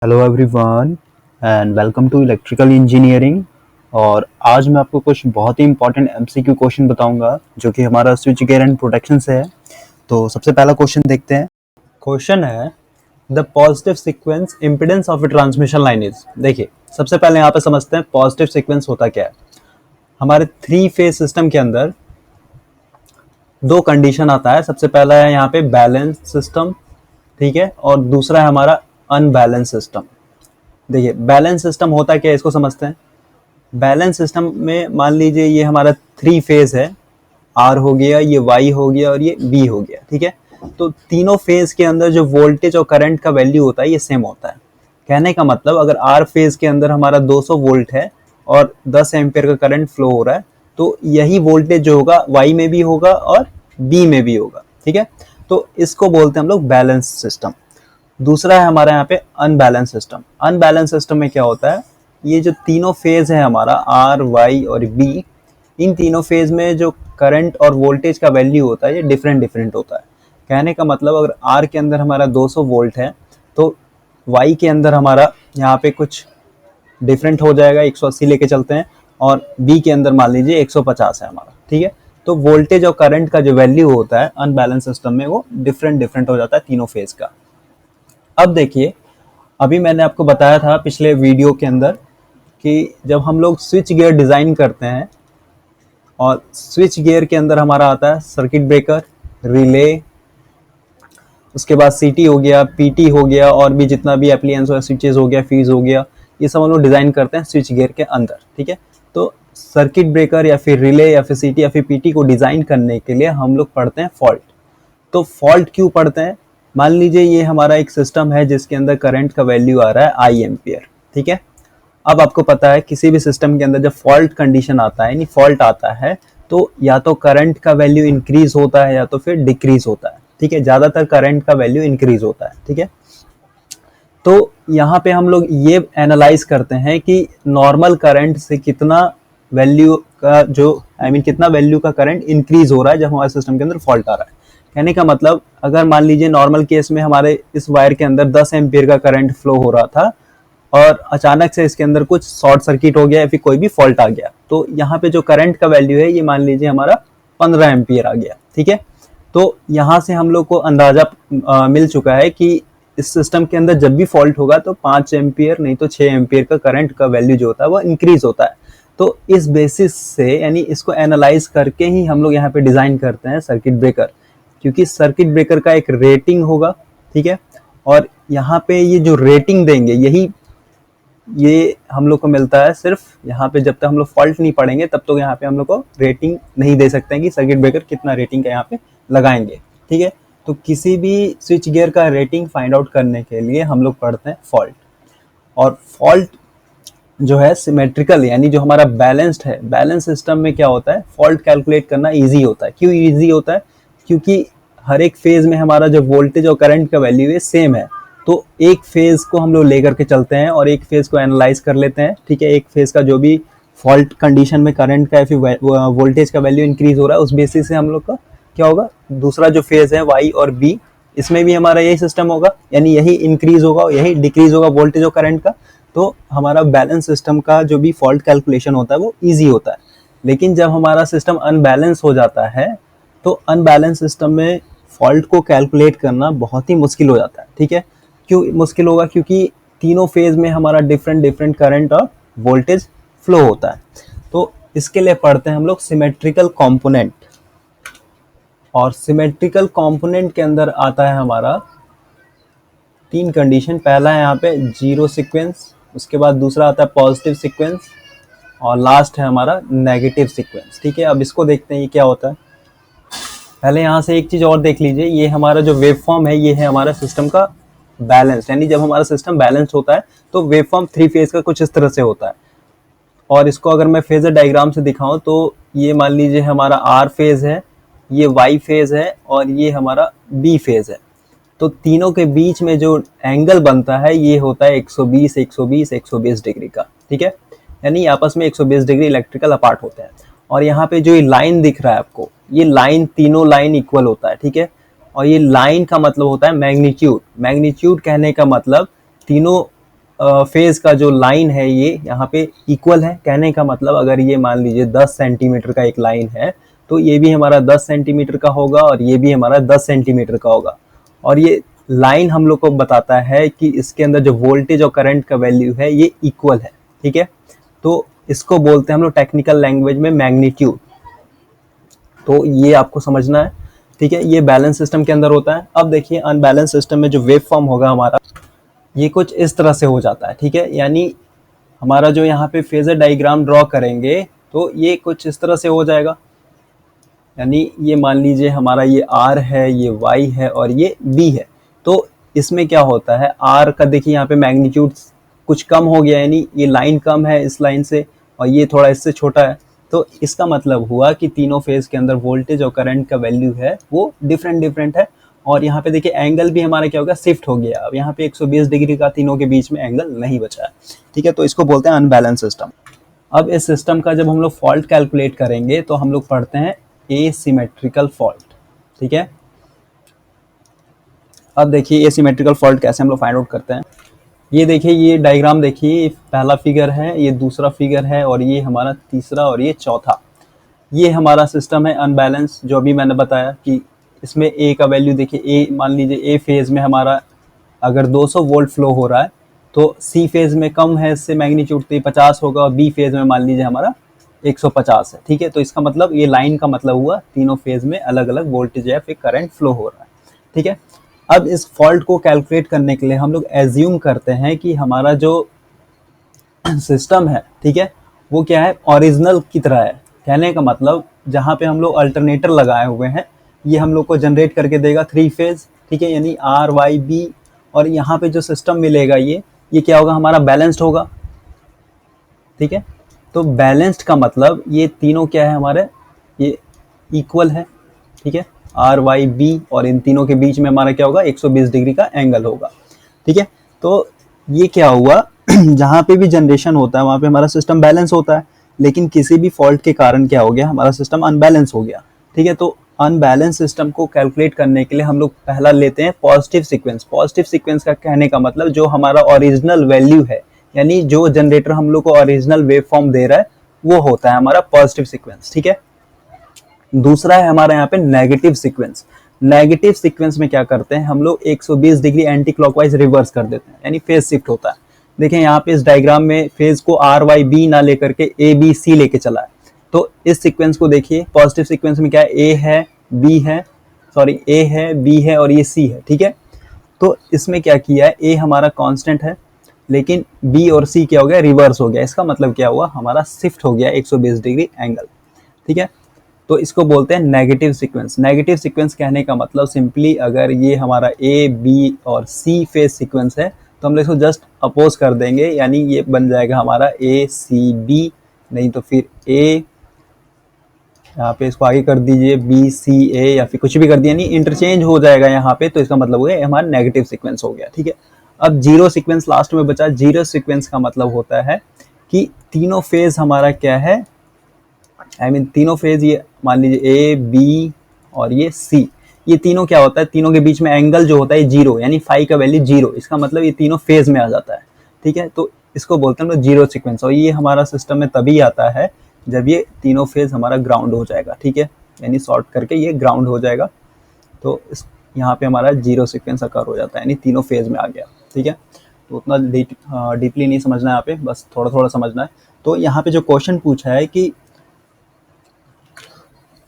Hello everyone and welcome to electrical engineering. और आज मैं आपको कुछ बहुत ही इंपॉर्टेंट एमसीक्यू क्वेश्चन बताऊंगा जो कि हमारा स्विच गियर एंड प्रोटेक्शन से है। तो सबसे पहला क्वेश्चन देखते हैं। क्वेश्चन है the positive sequence impedance of a transmission line is. देखिए, सबसे पहले यहाँ पे समझते हैं पॉजिटिव सीक्वेंस होता क्या है। हमारे थ्री फेज सिस्टम के अंदर दो कंडीशन आता है। सबसे पहला है यहाँ पे बैलेंस सिस्टम, ठीक है, और दूसरा है हमारा अनबैलेंस सिस्टम। देखिए, बैलेंस सिस्टम होता क्या है इसको समझते हैं। बैलेंस सिस्टम में मान लीजिए ये हमारा थ्री फेज है, आर हो गया, ये वाई हो गया और ये बी हो गया, ठीक है। तो तीनों फेज के अंदर जो वोल्टेज और करंट का वैल्यू होता है ये सेम होता है। कहने का मतलब अगर आर फेज के अंदर हमारा 200 वोल्ट है और 10 एम्पियर का करंट फ्लो हो रहा है तो यही वोल्टेज जो होगा वाई में भी होगा और बी में भी होगा, ठीक है। तो इसको बोलते हैं हम लोग बैलेंस सिस्टम। दूसरा है हमारा यहाँ पे अनबैलेंस सिस्टम। अनबैलेंस सिस्टम में क्या होता है, ये जो तीनों फेज है हमारा आर वाई और बी, इन तीनों फेज में जो करंट और वोल्टेज का वैल्यू होता है ये डिफरेंट डिफरेंट होता है। कहने का मतलब अगर आर के अंदर हमारा 200 वोल्ट है तो वाई के अंदर हमारा यहाँ पे कुछ डिफरेंट हो जाएगा, 180 लेके चलते हैं, और बी के अंदर मान लीजिए 150 है हमारा, ठीक है। तो वोल्टेज और करंट का जो वैल्यू होता है अनबैलेंस सिस्टम में वो डिफरेंट डिफरेंट हो जाता है तीनों फेज का। अब देखिए, अभी मैंने आपको बताया था पिछले वीडियो के अंदर कि जब हम लोग स्विच गियर डिज़ाइन करते हैं और स्विच गियर के अंदर हमारा आता है सर्किट ब्रेकर, रिले, उसके बाद सीटी हो गया, पीटी हो गया, और भी जितना भी एप्लियंस हो, स्विचेस हो गया, फ्यूज हो गया, ये सब हम लोग डिज़ाइन करते हैं स्विच गियर के अंदर, ठीक है। तो सर्किट ब्रेकर या फिर रिले या फिर सीटी या फिर पीटी को डिज़ाइन करने के लिए हम लोग पढ़ते हैं फॉल्ट। तो फॉल्ट क्यों पढ़ते हैं, मान लीजिए ये हमारा एक सिस्टम है जिसके अंदर करंट का वैल्यू आ रहा है आई एम्पियर, ठीक है। अब आपको पता है किसी भी सिस्टम के अंदर जब फॉल्ट कंडीशन आता है यानी फॉल्ट आता है तो या तो करंट का वैल्यू इंक्रीज होता है या तो फिर डिक्रीज होता है, ठीक है। ज्यादातर करंट का वैल्यू इंक्रीज होता है, ठीक है। तो यहाँ पे हम लोग ये एनालाइज करते हैं कि नॉर्मल करंट से कितना वैल्यू का जो कितना वैल्यू का करंट इंक्रीज हो रहा है जब हमारे सिस्टम के अंदर फॉल्ट आ रहा है। कहने का मतलब अगर मान लीजिए नॉर्मल केस में हमारे इस वायर के अंदर 10 एम्पियर का करंट फ्लो हो रहा था और अचानक से इसके अंदर कुछ शॉर्ट सर्किट हो गया या फिर कोई भी फॉल्ट आ गया, तो यहाँ पे जो करंट का वैल्यू है ये मान लीजिए हमारा 15 एम्पियर आ गया, ठीक है। तो यहाँ से हम लोग को अंदाजा मिल चुका है कि इस सिस्टम के अंदर जब भी फॉल्ट होगा तो 5 एम्पियर नहीं तो 6 एम्पियर का करंट का वैल्यू जो होता है वो इंक्रीज होता है। तो इस बेसिस से यानी इसको एनालाइज करके ही हम लोग यहाँ पे डिजाइन करते हैं सर्किट ब्रेकर, क्योंकि सर्किट ब्रेकर का एक रेटिंग होगा, ठीक है। और यहाँ पे ये जो रेटिंग देंगे ये हम लोग को मिलता है सिर्फ यहाँ पे, जब तक हम लोग फॉल्ट नहीं पढ़ेंगे तब तो यहाँ पे हम लोग को रेटिंग नहीं दे सकते हैं कि सर्किट ब्रेकर कितना रेटिंग का यहाँ पे लगाएंगे, ठीक है। तो किसी भी स्विच गियर का रेटिंग फाइंड आउट करने के लिए हम लोग पढ़ते हैं फॉल्ट। और फॉल्ट जो है सिमेट्रिकल यानी जो हमारा बैलेंस्ड है, बैलेंस सिस्टम में क्या होता है फॉल्ट कैलकुलेट करना ईजी होता है। क्यों ईजी होता है, क्योंकि हर एक फेज में हमारा जो वोल्टेज और करंट का वैल्यू है सेम है। तो एक फेज को हम लोग लेकर के चलते हैं और एक फेज को एनालाइज कर लेते हैं, ठीक है। एक फेज का जो भी फॉल्ट कंडीशन में करंट का या फिर वोल्टेज का वैल्यू इंक्रीज हो रहा है उस बेसिस से हम लोग का क्या होगा, दूसरा जो फेज है वाई और बी, इसमें भी हमारा यही सिस्टम होगा, यानी यही इंक्रीज होगा और यही डिक्रीज होगा वोल्टेज और करंट का। तो हमारा बैलेंस सिस्टम का जो भी फॉल्ट कैलकुलेशन होता है वो ईजी होता है। लेकिन जब हमारा सिस्टम अनबैलेंस हो जाता है तो अनबैलेंस सिस्टम में फॉल्ट को कैलकुलेट करना बहुत ही मुश्किल हो जाता है, ठीक है। क्यों मुश्किल होगा, क्योंकि तीनों फेज में हमारा डिफरेंट डिफरेंट करंट और वोल्टेज फ्लो होता है। तो इसके लिए पढ़ते हैं हम लोग सिमेट्रिकल कंपोनेंट। और सिमेट्रिकल कंपोनेंट के अंदर आता है हमारा तीन कंडीशन। पहला है यहाँ पे जीरो सीक्वेंस, उसके बाद दूसरा आता है पॉजिटिव सीक्वेंस और लास्ट है हमारा नेगेटिव सीक्वेंस, ठीक है। अब इसको देखते हैं ये क्या होता है। पहले यहाँ से एक चीज़ और देख लीजिए, ये हमारा जो वेव फॉर्म है ये है हमारा सिस्टम का बैलेंस, यानी जब हमारा सिस्टम बैलेंस होता है तो वेव फॉर्म थ्री फेज का कुछ इस तरह से होता है। और इसको अगर मैं फेजर डायग्राम से दिखाऊं तो ये मान लीजिए हमारा आर फेज है, ये वाई फेज है और ये हमारा बी फेज है। तो तीनों के बीच में जो एंगल बनता है ये होता है 120 120 120 डिग्री का, ठीक है। यानी आपस में 120 डिग्री इलेक्ट्रिकल अपार्ट होते हैं। और यहाँ पे जो ये लाइन दिख रहा है आपको, ये लाइन तीनों लाइन इक्वल होता है, ठीक है। और ये लाइन का मतलब होता है मैग्नीट्यूड। मैग्नीट्यूड कहने का मतलब तीनों फेज का जो लाइन है ये यहाँ पे इक्वल है। कहने का मतलब अगर ये मान लीजिए 10 सेंटीमीटर का एक लाइन है तो ये भी हमारा 10 सेंटीमीटर का होगा और ये भी हमारा 10 सेंटीमीटर का होगा। और ये लाइन हम लोग को बताता है कि इसके अंदर जो वोल्टेज और करंट का वैल्यू है ये इक्वल है। ठीक है, तो इसको बोलते हैं हम लोग टेक्निकल लैंग्वेज में मैग्नीट्यूड। तो ये आपको समझना है। ठीक है, ये बैलेंस सिस्टम के अंदर होता है। अब देखिए अनबैलेंस सिस्टम में जो वेव फॉर्म होगा हमारा ये कुछ इस तरह से हो जाता है। ठीक है, यानी हमारा जो यहाँ पे फेजर डायग्राम ड्रॉ करेंगे तो ये कुछ इस तरह से हो जाएगा। यानी ये मान लीजिए हमारा ये R है, ये Y है और ये B है। तो इसमें क्या होता है, R का देखिए यहाँ पे मैग्नीट्यूड कुछ कम हो गया, यानी ये लाइन कम है इस लाइन से और ये थोड़ा इससे छोटा है। तो इसका मतलब हुआ कि तीनों फेज के अंदर वोल्टेज और करंट का वैल्यू है वो डिफरेंट है। और यहाँ पे देखिए एंगल भी हमारा क्या होगा, शिफ्ट हो गया। अब यहाँ पे 120 डिग्री का तीनों के बीच में एंगल नहीं बचा है। ठीक है, तो इसको बोलते हैं अनबैलेंस सिस्टम। अब इस सिस्टम का जब हम लोग फॉल्ट कैलकुलेट करेंगे तो हम लोग पढ़ते हैं एसिमेट्रिकल फॉल्ट। ठीक है, अब देखिए एसिमेट्रिकल फॉल्ट कैसे हम लोग फाइंड आउट करते हैं। ये देखिए, ये डायग्राम देखिए, पहला फिगर है, ये दूसरा फिगर है और ये हमारा तीसरा और ये चौथा। ये हमारा सिस्टम है अनबैलेंस, जो अभी मैंने बताया कि इसमें ए का वैल्यू देखिए, ए मान लीजिए ए फेज में हमारा अगर 200 वोल्ट फ्लो हो रहा है तो सी फेज में कम है इससे मैग्नीट्यूड, तो 50 होगा और बी फेज में मान लीजिए हमारा 150 है। ठीक है, तो इसका मतलब ये लाइन का मतलब हुआ तीनों फेज में अलग अलग वोल्टेज या फिर करंट फ्लो हो रहा है। ठीक है, अब इस फॉल्ट को कैलकुलेट करने के लिए हम लोग एज्यूम करते हैं कि हमारा जो सिस्टम है, ठीक है, वो क्या है, ओरिजिनल की तरह है। कहने का मतलब जहाँ पे हम लोग अल्टरनेटर लगाए हुए हैं ये हम लोग को जनरेट करके देगा 3 फेज। ठीक है, यानी R Y B, और यहाँ पे जो सिस्टम मिलेगा ये क्या होगा, हमारा बैलेंस्ड होगा। ठीक है, तो बैलेंस्ड का मतलब ये तीनों क्या है हमारे, ये इक्वल है। ठीक है, R Y B, और इन तीनों के बीच में हमारा क्या होगा, 120 डिग्री का एंगल होगा। ठीक है, तो ये क्या हुआ जहाँ पे भी जनरेशन होता है वहाँ पे हमारा सिस्टम बैलेंस होता है, लेकिन किसी भी फॉल्ट के कारण क्या हो गया, हमारा सिस्टम अनबैलेंस हो गया। ठीक है, तो अनबैलेंस सिस्टम को कैलकुलेट करने के लिए हम लोग पहला लेते हैं पॉजिटिव सीक्वेंस। पॉजिटिव सीक्वेंस का कहने का मतलब जो हमारा ओरिजिनल वैल्यू है, यानी जो जनरेटर हम लोग को ओरिजिनल वेव फॉर्म दे रहा है वो होता है हमारा पॉजिटिव सीक्वेंस। ठीक है, दूसरा है हमारा यहाँ पे नेगेटिव सीक्वेंस। नेगेटिव सीक्वेंस में क्या करते हैं हम लोग, 120 डिग्री एंटी क्लॉकवाइज रिवर्स कर देते हैं, यानी फेज शिफ्ट होता है। देखें यहाँ पे इस डायग्राम में फेज को R Y B ना लेकर के A B C लेके चला है। तो इस सीक्वेंस को देखिए, पॉजिटिव सीक्वेंस में क्या है, A है, B है, सॉरी A है, B है और ये C है। ठीक है, तो इसमें क्या किया है, A हमारा कांस्टेंट है लेकिन B और C क्या हो गया, रिवर्स हो गया। इसका मतलब क्या हुआ, हमारा शिफ्ट हो गया 120 डिग्री एंगल। ठीक है, तो इसको बोलते हैं नेगेटिव सीक्वेंस। नेगेटिव सीक्वेंस कहने का मतलब सिंपली अगर ये हमारा A B और C फेज सीक्वेंस है तो हम लोग इसको जस्ट अपोज कर देंगे, यानी ये बन जाएगा हमारा A C B, नहीं तो फिर A, यहाँ पे इसको आगे कर दीजिए B C A, या फिर कुछ भी कर दिया, यानी इंटरचेंज हो जाएगा यहाँ पे। तो इसका मतलब हो गया हमारा नेगेटिव सीक्वेंस हो गया। ठीक है, अब जीरो सीक्वेंस लास्ट में बचा। जीरो सीक्वेंस का मतलब होता है कि तीनों फेज हमारा क्या है, तीनों फेज, ये मान लीजिए A B और ये C, ये तीनों क्या होता है, तीनों के बीच में एंगल जो होता है जीरो, यानी फाई का वैल्यू जीरो। इसका मतलब ये तीनों फेज में आ जाता है। ठीक है, तो इसको बोलते हैं हम लोग जीरो सीक्वेंस। और ये हमारा सिस्टम में तभी आता है जब ये तीनों फेज हमारा ग्राउंड हो जाएगा। ठीक है, यानी शॉर्ट करके ये ग्राउंड हो जाएगा तो यहाँ पे हमारा जीरो सीक्वेंस अकर हो जाता है, यानी तीनों फेज में आ गया। ठीक है, तो उतना डीपली नहीं समझना है यहाँ पे, बस थोड़ा थोड़ा समझना है। तो यहाँ पे जो क्वेश्चन पूछा है कि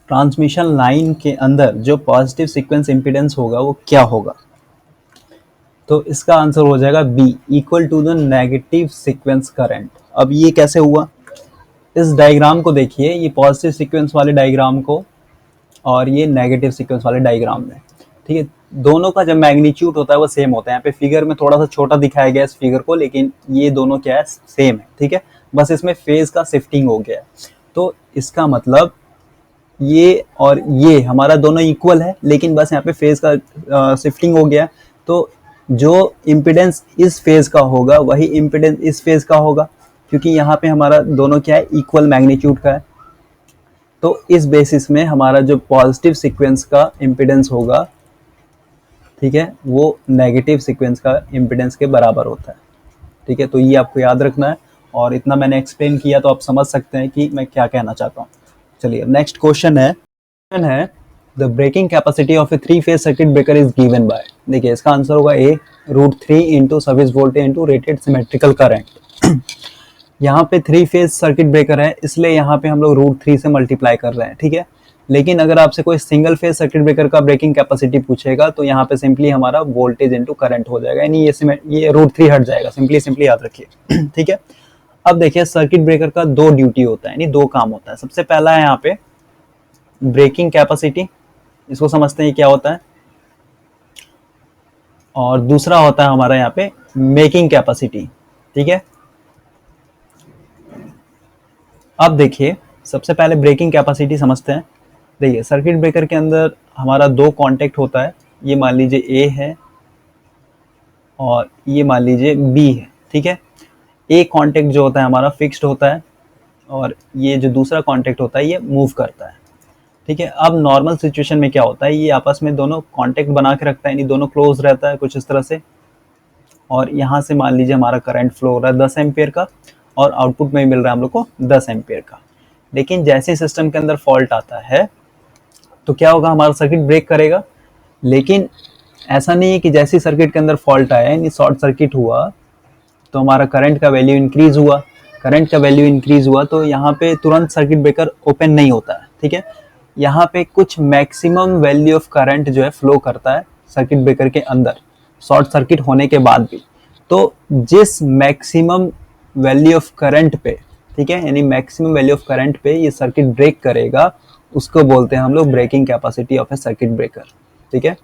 ट्रांसमिशन लाइन के अंदर जो पॉजिटिव सीक्वेंस इम्पीडेंस होगा वो क्या होगा, तो इसका आंसर हो जाएगा B, equal to the negative sequence current. अब ये कैसे हुआ, इस डायग्राम को देखिए, ये पॉजिटिव सीक्वेंस वाले डायग्राम को और ये नेगेटिव सीक्वेंस वाले डायग्राम में। ठीक है, दोनों का जब मैग्नीट्यूड होता है वो सेम होता है। यहाँ पे फिगर में थोड़ा सा छोटा दिखाया गया इस फिगर को, लेकिन ये दोनों क्या है, सेम है। ठीक है, बस इसमें फेज का शिफ्टिंग हो गया है। तो इसका मतलब ये और ये हमारा दोनों इक्वल है, लेकिन बस यहाँ पे फेज का शिफ्टिंग हो गया। तो जो इम्पिडेंस इस फेज का होगा वही इम्पिडेंस इस फेज का होगा, क्योंकि यहाँ पे हमारा दोनों क्या है, इक्वल मैग्नीट्यूड का है। तो इस बेसिस में हमारा जो पॉजिटिव सीक्वेंस का इम्पिडेंस होगा, ठीक है, वो नेगेटिव सीक्वेंस का इम्पिडेंस के बराबर होता है। ठीक है, तो ये आपको याद रखना है, और इतना मैंने एक्सप्लेन किया तो आप समझ सकते हैं कि मैं क्या कहना चाहता हूँ। चलिए नेक्स्ट क्वेश्चन है the breaking capacity of a three phase circuit breaker is given by. देखिए इसका आंसर होगा A √3 into service voltage into rated symmetrical current. यहाँ पे 3-फेज सर्किट ब्रेकर है, इसलिए यहाँ पे हम लोग √3 से मल्टीप्लाई कर रहे हैं, ठीक है। लेकिन अगर आपसे कोई सिंगल फेज सर्किट ब्रेकर का ब्रेकिंग कैपेसिटी पूछेगा तो यहाँ पे सिंपली हमारा वोल्टेज इंटू करंट हो जाएगा, यानी ये √3 हट जाएगा, सिंपली याद रखिए। ठीक है, अब देखिए सर्किट ब्रेकर का दो ड्यूटी होता है, यानी दो काम होता है। सबसे पहला है यहाँ पे ब्रेकिंग कैपेसिटी, इसको समझते हैं क्या होता है, और दूसरा होता है हमारा यहाँ पे मेकिंग कैपेसिटी। ठीक है, अब देखिए सबसे पहले ब्रेकिंग कैपेसिटी समझते हैं। देखिए सर्किट ब्रेकर के अंदर हमारा दो कांटेक्ट होता है, ये मान लीजिए ए है और ये मान लीजिए बी है। ठीक है, ए कांटेक्ट जो होता है हमारा फिक्स्ड होता है और ये जो दूसरा कांटेक्ट होता है ये मूव करता है। ठीक है, अब नॉर्मल सिचुएशन में क्या होता है, ये आपस में दोनों कांटेक्ट बना के रखता है, यानी दोनों क्लोज रहता है कुछ इस तरह से, और यहाँ से मान लीजिए हमारा करंट फ्लो हो रहा है 10 एम्पियर का, और आउटपुट में मिल रहा है हम लोग को 10 एम्पियर का। लेकिन जैसे सिस्टम के अंदर फॉल्ट आता है तो क्या होगा, हमारा सर्किट ब्रेक करेगा। लेकिन ऐसा नहीं है कि जैसे सर्किट के अंदर फॉल्ट आया यानी शॉर्ट सर्किट हुआ तो हमारा करंट का वैल्यू इंक्रीज हुआ, तो यहाँ पे तुरंत सर्किट ब्रेकर ओपन नहीं होता है। ठीक है, यहाँ पे कुछ मैक्सिमम वैल्यू ऑफ करंट जो है फ्लो करता है सर्किट ब्रेकर के अंदर शॉर्ट सर्किट होने के बाद भी। तो जिस मैक्सिमम वैल्यू ऑफ करंट पे, ठीक है, यानी मैक्सिमम वैल्यू ऑफ करंट पे ये सर्किट ब्रेक करेगा उसको बोलते हैं हम लोग breaking capacity of a circuit breaker. ठीक है,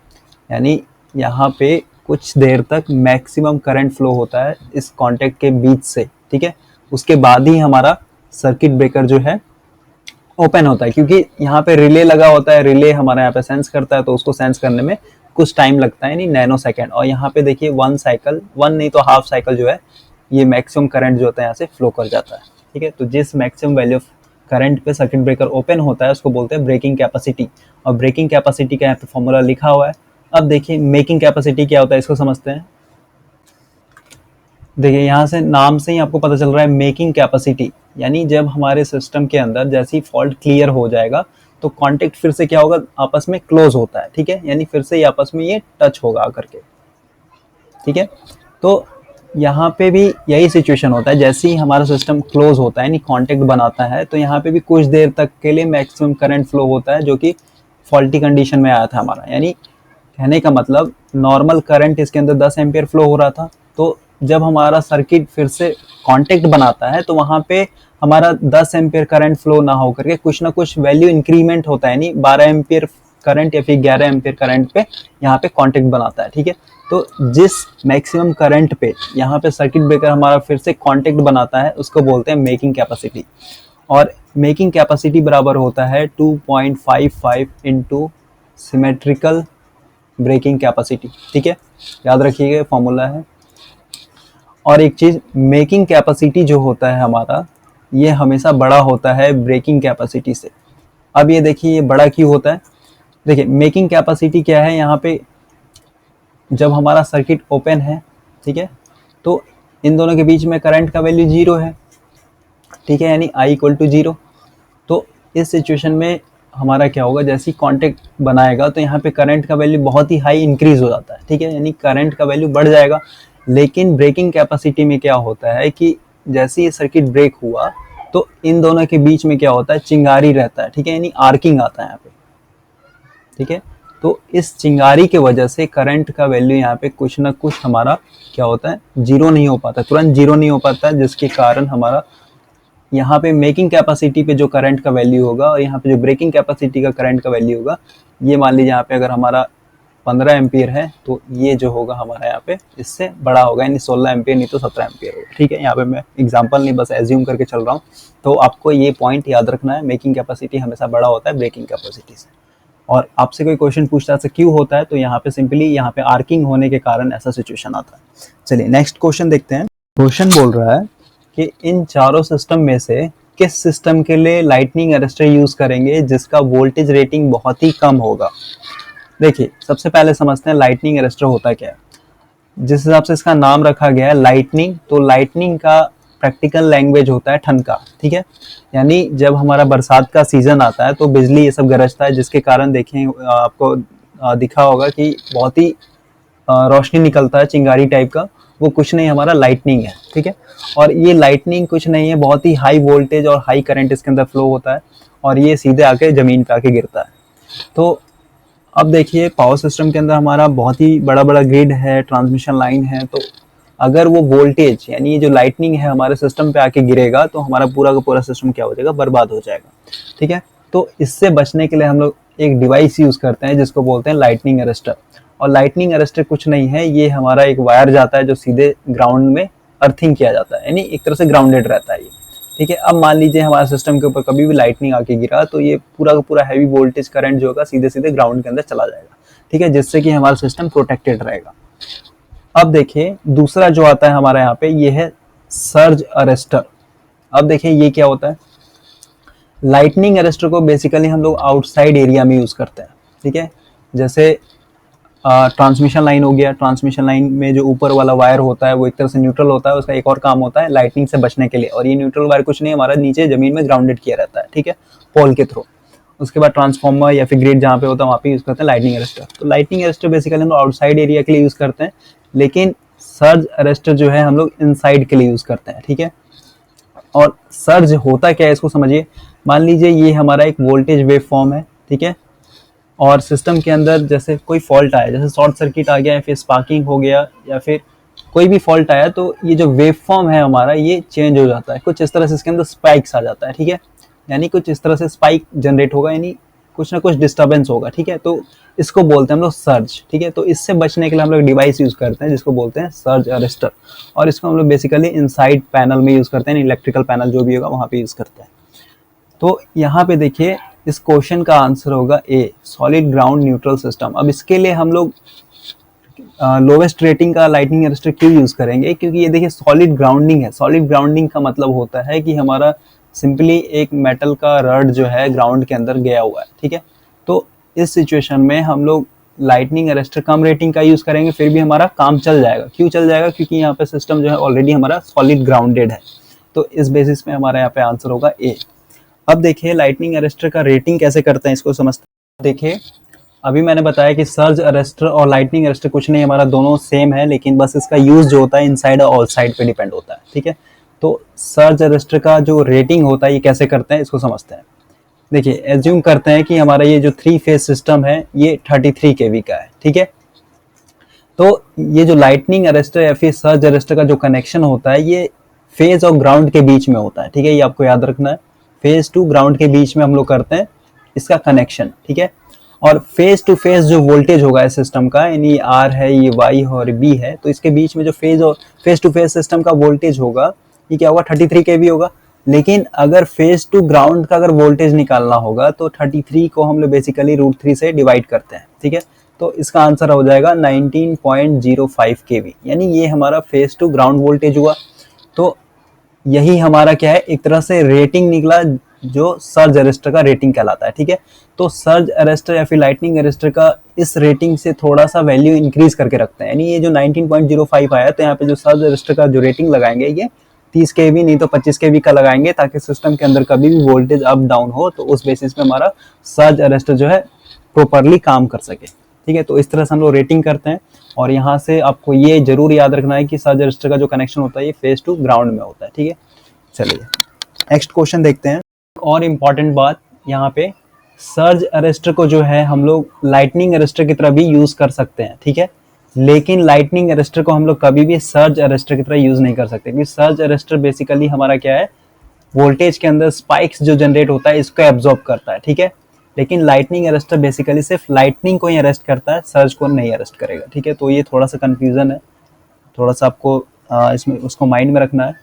यानी यहाँ पे कुछ देर तक मैक्सिमम करंट फ्लो होता है इस कॉन्टेक्ट के बीच से। ठीक है, उसके बाद ही हमारा सर्किट ब्रेकर जो है ओपन होता है, क्योंकि यहाँ पे रिले लगा होता है, रिले हमारा यहाँ पे सेंस करता है, तो उसको सेंस करने में कुछ टाइम लगता है, यानी नैनो सेकेंड। और यहाँ पे देखिए वन नहीं तो हाफ साइकिल जो है ये मैक्सिमम करंट जो होता है यहाँ से फ्लो कर जाता है। ठीक है, तो जिस मैक्सिमम वैल्यू ऑफ करंट पे सर्किट ब्रेकर ओपन होता है उसको बोलते हैं ब्रेकिंग कैपेसिटी, और ब्रेकिंग कैपेसिटी का यहाँ पे फॉर्मूला लिखा हुआ है। अब देखिए मेकिंग कैपेसिटी क्या होता है, इसको समझते हैं। देखिए यहाँ से नाम से ही आपको पता चल रहा है मेकिंग कैपेसिटी, यानी जब हमारे सिस्टम के अंदर जैसे ही फॉल्ट क्लियर हो जाएगा तो कॉन्टेक्ट फिर से क्या होगा, आपस में क्लोज होता है। ठीक है, यानी फिर से आपस में ये टच होगा आकर के। ठीक है, तो यहाँ पे भी यही सिचुएशन होता है, जैसे ही हमारा सिस्टम क्लोज होता है यानी कांटेक्ट बनाता है तो यहाँ पे भी कुछ देर तक के लिए मैक्सिमम करंट फ्लो होता है जो कि फॉल्टी कंडीशन में आया था हमारा। यानी कहने का मतलब नॉर्मल करंट इसके अंदर 10 एम्पियर फ्लो हो रहा था, तो जब हमारा सर्किट फिर से कांटेक्ट बनाता है तो वहाँ पे हमारा 10 एम्पियर करंट फ्लो ना हो करके कुछ ना कुछ वैल्यू इंक्रीमेंट होता है, यानी 12 एम्पियर करंट या फिर 11 एम्पियर करंट पे यहाँ पे कांटेक्ट बनाता है। ठीक है, तो जिस मैक्सिमम करंट पे यहाँ पे सर्किट ब्रेकर हमारा फिर से कांटेक्ट बनाता है उसको बोलते हैं मेकिंग कैपेसिटी, और मेकिंग कैपेसिटी बराबर होता है 2.55 इंटू सिमेट्रिकल ब्रेकिंग कैपेसिटी। ठीक है, याद रखिएगा फॉर्मूला है। और एक चीज, मेकिंग कैपेसिटी जो होता है हमारा ये हमेशा बड़ा होता है ब्रेकिंग कैपेसिटी से। अब ये देखिए ये बड़ा क्यों होता है, देखिए मेकिंग कैपेसिटी क्या है, यहाँ पे जब हमारा सर्किट ओपन है, ठीक है, तो इन दोनों के बीच में करंट का वैल्यू 0 है। ठीक है, यानी I = 0। तो इस सिचुएशन में हमारा क्या होगा, जैसे ही कॉन्टेक्ट बनाएगा तो यहाँ पे करंट का वैल्यू बहुत ही हाई इंक्रीज हो जाता है। ठीक है, यानी करंट का वैल्यू बढ़ जाएगा। लेकिन ब्रेकिंग कैपेसिटी में क्या होता है कि जैसे ही सर्किट ब्रेक हुआ तो इन दोनों के बीच में क्या होता है, चिंगारी रहता है। ठीक है, यानी आर्किंग आता है यहाँ पे। ठीक है, तो इस चिंगारी के वजह से करंट का वैल्यू यहाँ पे कुछ ना कुछ हमारा क्या होता है, जीरो नहीं हो पाता, तुरंत जीरो नहीं हो पाता, जिसके कारण हमारा यहाँ पे मेकिंग कैपेसिटी पे जो करंट का वैल्यू होगा और यहाँ पे जो ब्रेकिंग कैपेसिटी का करंट का वैल्यू होगा, ये मान लीजिए यहाँ पे अगर हमारा 15 एम्पियर है तो ये जो होगा हमारा यहाँ पे इससे बड़ा होगा, यानी 16 एम्पियर नहीं तो 17 एम्पियर होगा। ठीक है, यहाँ पे मैं एग्जांपल नहीं बस एज्यूम करके चल रहा हूँ, तो आपको ये पॉइंट याद रखना है, मेकिंग कैपेसिटी हमेशा बड़ा होता है ब्रेकिंग कैपेसिटी से। और आपसे कोई क्वेश्चन पूछता है क्यों होता है, तो यहाँ पे सिंपली यहाँ पे आर्किंग होने के कारण ऐसा सिचुएशन आता है। चलिए नेक्स्ट क्वेश्चन देखते हैं। क्वेश्चन बोल रहा है कि इन चारों सिस्टम में से किस सिस्टम के लिए लाइटनिंग अरेस्टर यूज करेंगे जिसका वोल्टेज रेटिंग बहुत ही कम होगा। देखिए सबसे पहले समझते हैं लाइटनिंग अरेस्टर होता क्या है। जिस हिसाब से इसका नाम रखा गया है लाइटनिंग, तो लाइटनिंग का प्रैक्टिकल लैंग्वेज होता है ठनका, ठीक है। यानी जब हमारा बरसात का सीजन आता है तो बिजली ये सब गरजता है, जिसके कारण देखें आपको दिखा होगा कि बहुत ही रोशनी निकलता है चिंगारी टाइप का, वो कुछ नहीं हमारा लाइटनिंग है, ठीक है। और ये लाइटनिंग कुछ नहीं है, बहुत ही हाई वोल्टेज और हाई करंट इसके अंदर फ्लो होता है और ये सीधे आके जमीन पे आके गिरता है। तो अब देखिए पावर सिस्टम के अंदर हमारा बहुत ही बड़ा बड़ा ग्रिड है, ट्रांसमिशन लाइन है, तो अगर वो वोल्टेज यानी ये जो लाइटनिंग है हमारे सिस्टम पे आके गिरेगा तो हमारा पूरा का पूरा सिस्टम क्या हो जाएगा, बर्बाद हो जाएगा, ठीक है। तो इससे बचने के लिए हम लोग एक डिवाइस यूज करते हैं जिसको बोलते हैं लाइटनिंग अरेस्टर। और लाइटनिंग अरेस्टर कुछ नहीं है, ये हमारा एक वायर जाता है जो सीधे ग्राउंड में अर्थिंग किया जाता है, यानी एक तरह से ग्राउंडेड रहता है ये, ठीक है। अब मान लीजिए हमारे सिस्टम के ऊपर कभी भी लाइटनिंग आके गिरा तो ये पूरा का पूरा हैवी वोल्टेज करंट जो होगा सीधे सीधे ग्राउंड के अंदर चला जाएगा, ठीक है, जिससे कि हमारा सिस्टम प्रोटेक्टेड रहेगा। अब देखिए दूसरा जो आता है हमारे यहाँ पे ये है सर्ज अरेस्टर। अब देखिए ये क्या होता है, लाइटनिंग अरेस्टर को बेसिकली हम लोग आउटसाइड एरिया में यूज करते हैं, ठीक है। जैसे ट्रांसमिशन लाइन हो गया, ट्रांसमिशन लाइन में जो ऊपर वाला वायर होता है वो एक तरह से न्यूट्रल होता है, उसका एक और काम होता है लाइटनिंग से बचने के लिए, और ये न्यूट्रल वायर कुछ नहीं हमारा नीचे जमीन में ग्राउंडेड किया रहता है, ठीक है, पोल के थ्रू। उसके बाद ट्रांसफॉर्मर या फिर ग्रिड जहाँ पे होता है वहाँ पे यूज करते हैं लाइटनिंग अरेस्टर। तो लाइटनिंग अरेस्टर बेसिकली हम लोग आउटसाइड एरिया के लिए यूज करते हैं, लेकिन सर्ज अरेस्टर जो है हम लोग इनसाइड के लिए यूज करते हैं, ठीक है। और सर्ज होता क्या है इसको समझिए। मान लीजिए ये हमारा एक वोल्टेज वेव फॉर्म है, ठीक है, और सिस्टम के अंदर जैसे कोई फॉल्ट आया, जैसे शॉर्ट सर्किट आ गया या फिर स्पार्किंग हो गया या फिर कोई भी फॉल्ट आया, तो ये जो वेव फॉर्म है हमारा ये चेंज हो जाता है, कुछ इस तरह से इसके अंदर स्पाइक्स आ जाता है, ठीक है, यानी कुछ इस तरह से स्पाइक जनरेट होगा, यानी कुछ ना कुछ डिस्टर्बेंस होगा, ठीक है। तो इसको बोलते हैं हम लोग सर्ज, ठीक है। तो इससे बचने के लिए हम लोग डिवाइस यूज करते हैं जिसको बोलते हैं सर्ज अरेस्टर, और इसको हम लोग बेसिकली इनसाइड पैनल में यूज करते हैं, इलेक्ट्रिकल पैनल जो भी होगा वहाँ पे यूज करते हैं। तो यहाँ पे देखिए इस क्वेश्चन का आंसर होगा ए, सॉलिड ग्राउंड न्यूट्रल सिस्टम। अब इसके लिए हम लोग लोवेस्ट रेटिंग का लाइटनिंग अरेस्टर क्यों यूज करेंगे, क्योंकि ये देखिए सॉलिड ग्राउंडिंग है। सॉलिड ग्राउंडिंग का मतलब होता है कि हमारा सिंपली एक मेटल का रड जो है ग्राउंड के अंदर गया हुआ है, ठीक है। तो इस सिचुएशन में हम लोग लाइटनिंग अरेस्टर कम रेटिंग का यूज करेंगे, फिर भी हमारा काम चल जाएगा। क्यों चल जाएगा, क्योंकि यहाँ पे सिस्टम जो है ऑलरेडी हमारा सॉलिड ग्राउंडेड है। तो इस बेसिस पे हमारा यहाँ पे आंसर होगा ए। अब देखिए लाइटनिंग अरेस्टर का रेटिंग कैसे करते हैं इसको समझते हैं। देखिए अभी मैंने बताया कि सर्ज अरेस्टर और लाइटनिंग अरेस्टर कुछ नहीं, हमारा दोनों सेम है, लेकिन बस इसका यूज जो होता है इनसाइड और आउटसाइड पे डिपेंड होता है, ठीक है। तो सर्ज अरेस्टर का जो रेटिंग होता है ये कैसे करते हैं इसको समझते हैं। देखिए एज्यूम करते हैं कि हमारा ये जो 3 फेज सिस्टम है ये 33 kV का है, ठीक है। तो ये जो लाइटनिंग अरेस्टर या फिर सर्ज अरेस्टर का जो कनेक्शन होता है ये फेज और ग्राउंड के बीच में होता है, ठीक है, ये आपको याद रखना है। फेज टू ग्राउंड के बीच में हम लोग करते हैं इसका कनेक्शन, ठीक है। और फेज टू फेज जो वोल्टेज होगा इस सिस्टम का, यानी आर है, ये वाई और बी है, तो इसके बीच में जो फेज और फेज टू फेज सिस्टम का वोल्टेज होगा ये क्या होगा, 33 kV होगा। लेकिन अगर फेज टू ग्राउंड का अगर वोल्टेज निकालना होगा तो 33 को हम लोग बेसिकली √3 से डिवाइड करते हैं, ठीक है। तो इसका आंसर हो जाएगा 19.05 kV, यानी ये हमारा फेज टू ग्राउंड वोल्टेज हुआ। तो यही हमारा क्या है, एक तरह से रेटिंग निकला जो सर्ज अरेस्टर का रेटिंग कहलाता है, ठीक है। तो सर्ज अरेस्टर या फिर लाइटनिंग अरेस्टर का इस रेटिंग से थोड़ा सा वैल्यू इंक्रीज करके रखते हैं, यानी ये जो 19.05 आया, तो यहाँ पे जो सर्ज अरेस्टर का जो रेटिंग लगाएंगे ये 30 kV नहीं तो 25 kV का लगाएंगे, ताकि सिस्टम के अंदर कभी भी वोल्टेज अप डाउन हो तो उस बेसिस पे हमारा सर्ज अरेस्टर जो है प्रॉपरली काम कर सके, ठीक है। तो इस तरह से हम लोग रेटिंग करते हैं, और यहाँ से आपको ये जरूर याद रखना है कि सर्ज अरेस्टर का जो कनेक्शन होता है ये फेज टू ग्राउंड में होता है, ठीक है। चलिए नेक्स्ट क्वेश्चन देखते हैं। और इम्पॉर्टेंट बात यहाँ पे, सर्ज अरेस्टर को जो है हम लोग लाइटनिंग अरेस्टर की तरह भी यूज कर सकते हैं, ठीक है, लेकिन लाइटनिंग अरेस्टर को हम लोग कभी भी सर्ज अरेस्टर की तरह यूज नहीं कर सकते, क्योंकि सर्ज अरेस्टर बेसिकली हमारा क्या है, वोल्टेज के अंदर स्पाइक्स जो जनरेट होता है इसको एब्जॉर्ब करता है, ठीक है। लेकिन लाइटनिंग अरेस्टर बेसिकली सिर्फ लाइटनिंग को ही अरेस्ट करता है, सर्ज को नहीं अरेस्ट करेगा, ठीक है। तो ये थोड़ा सा कंफ्यूजन है, थोड़ा सा आपको इसमें उसको माइंड में रखना है,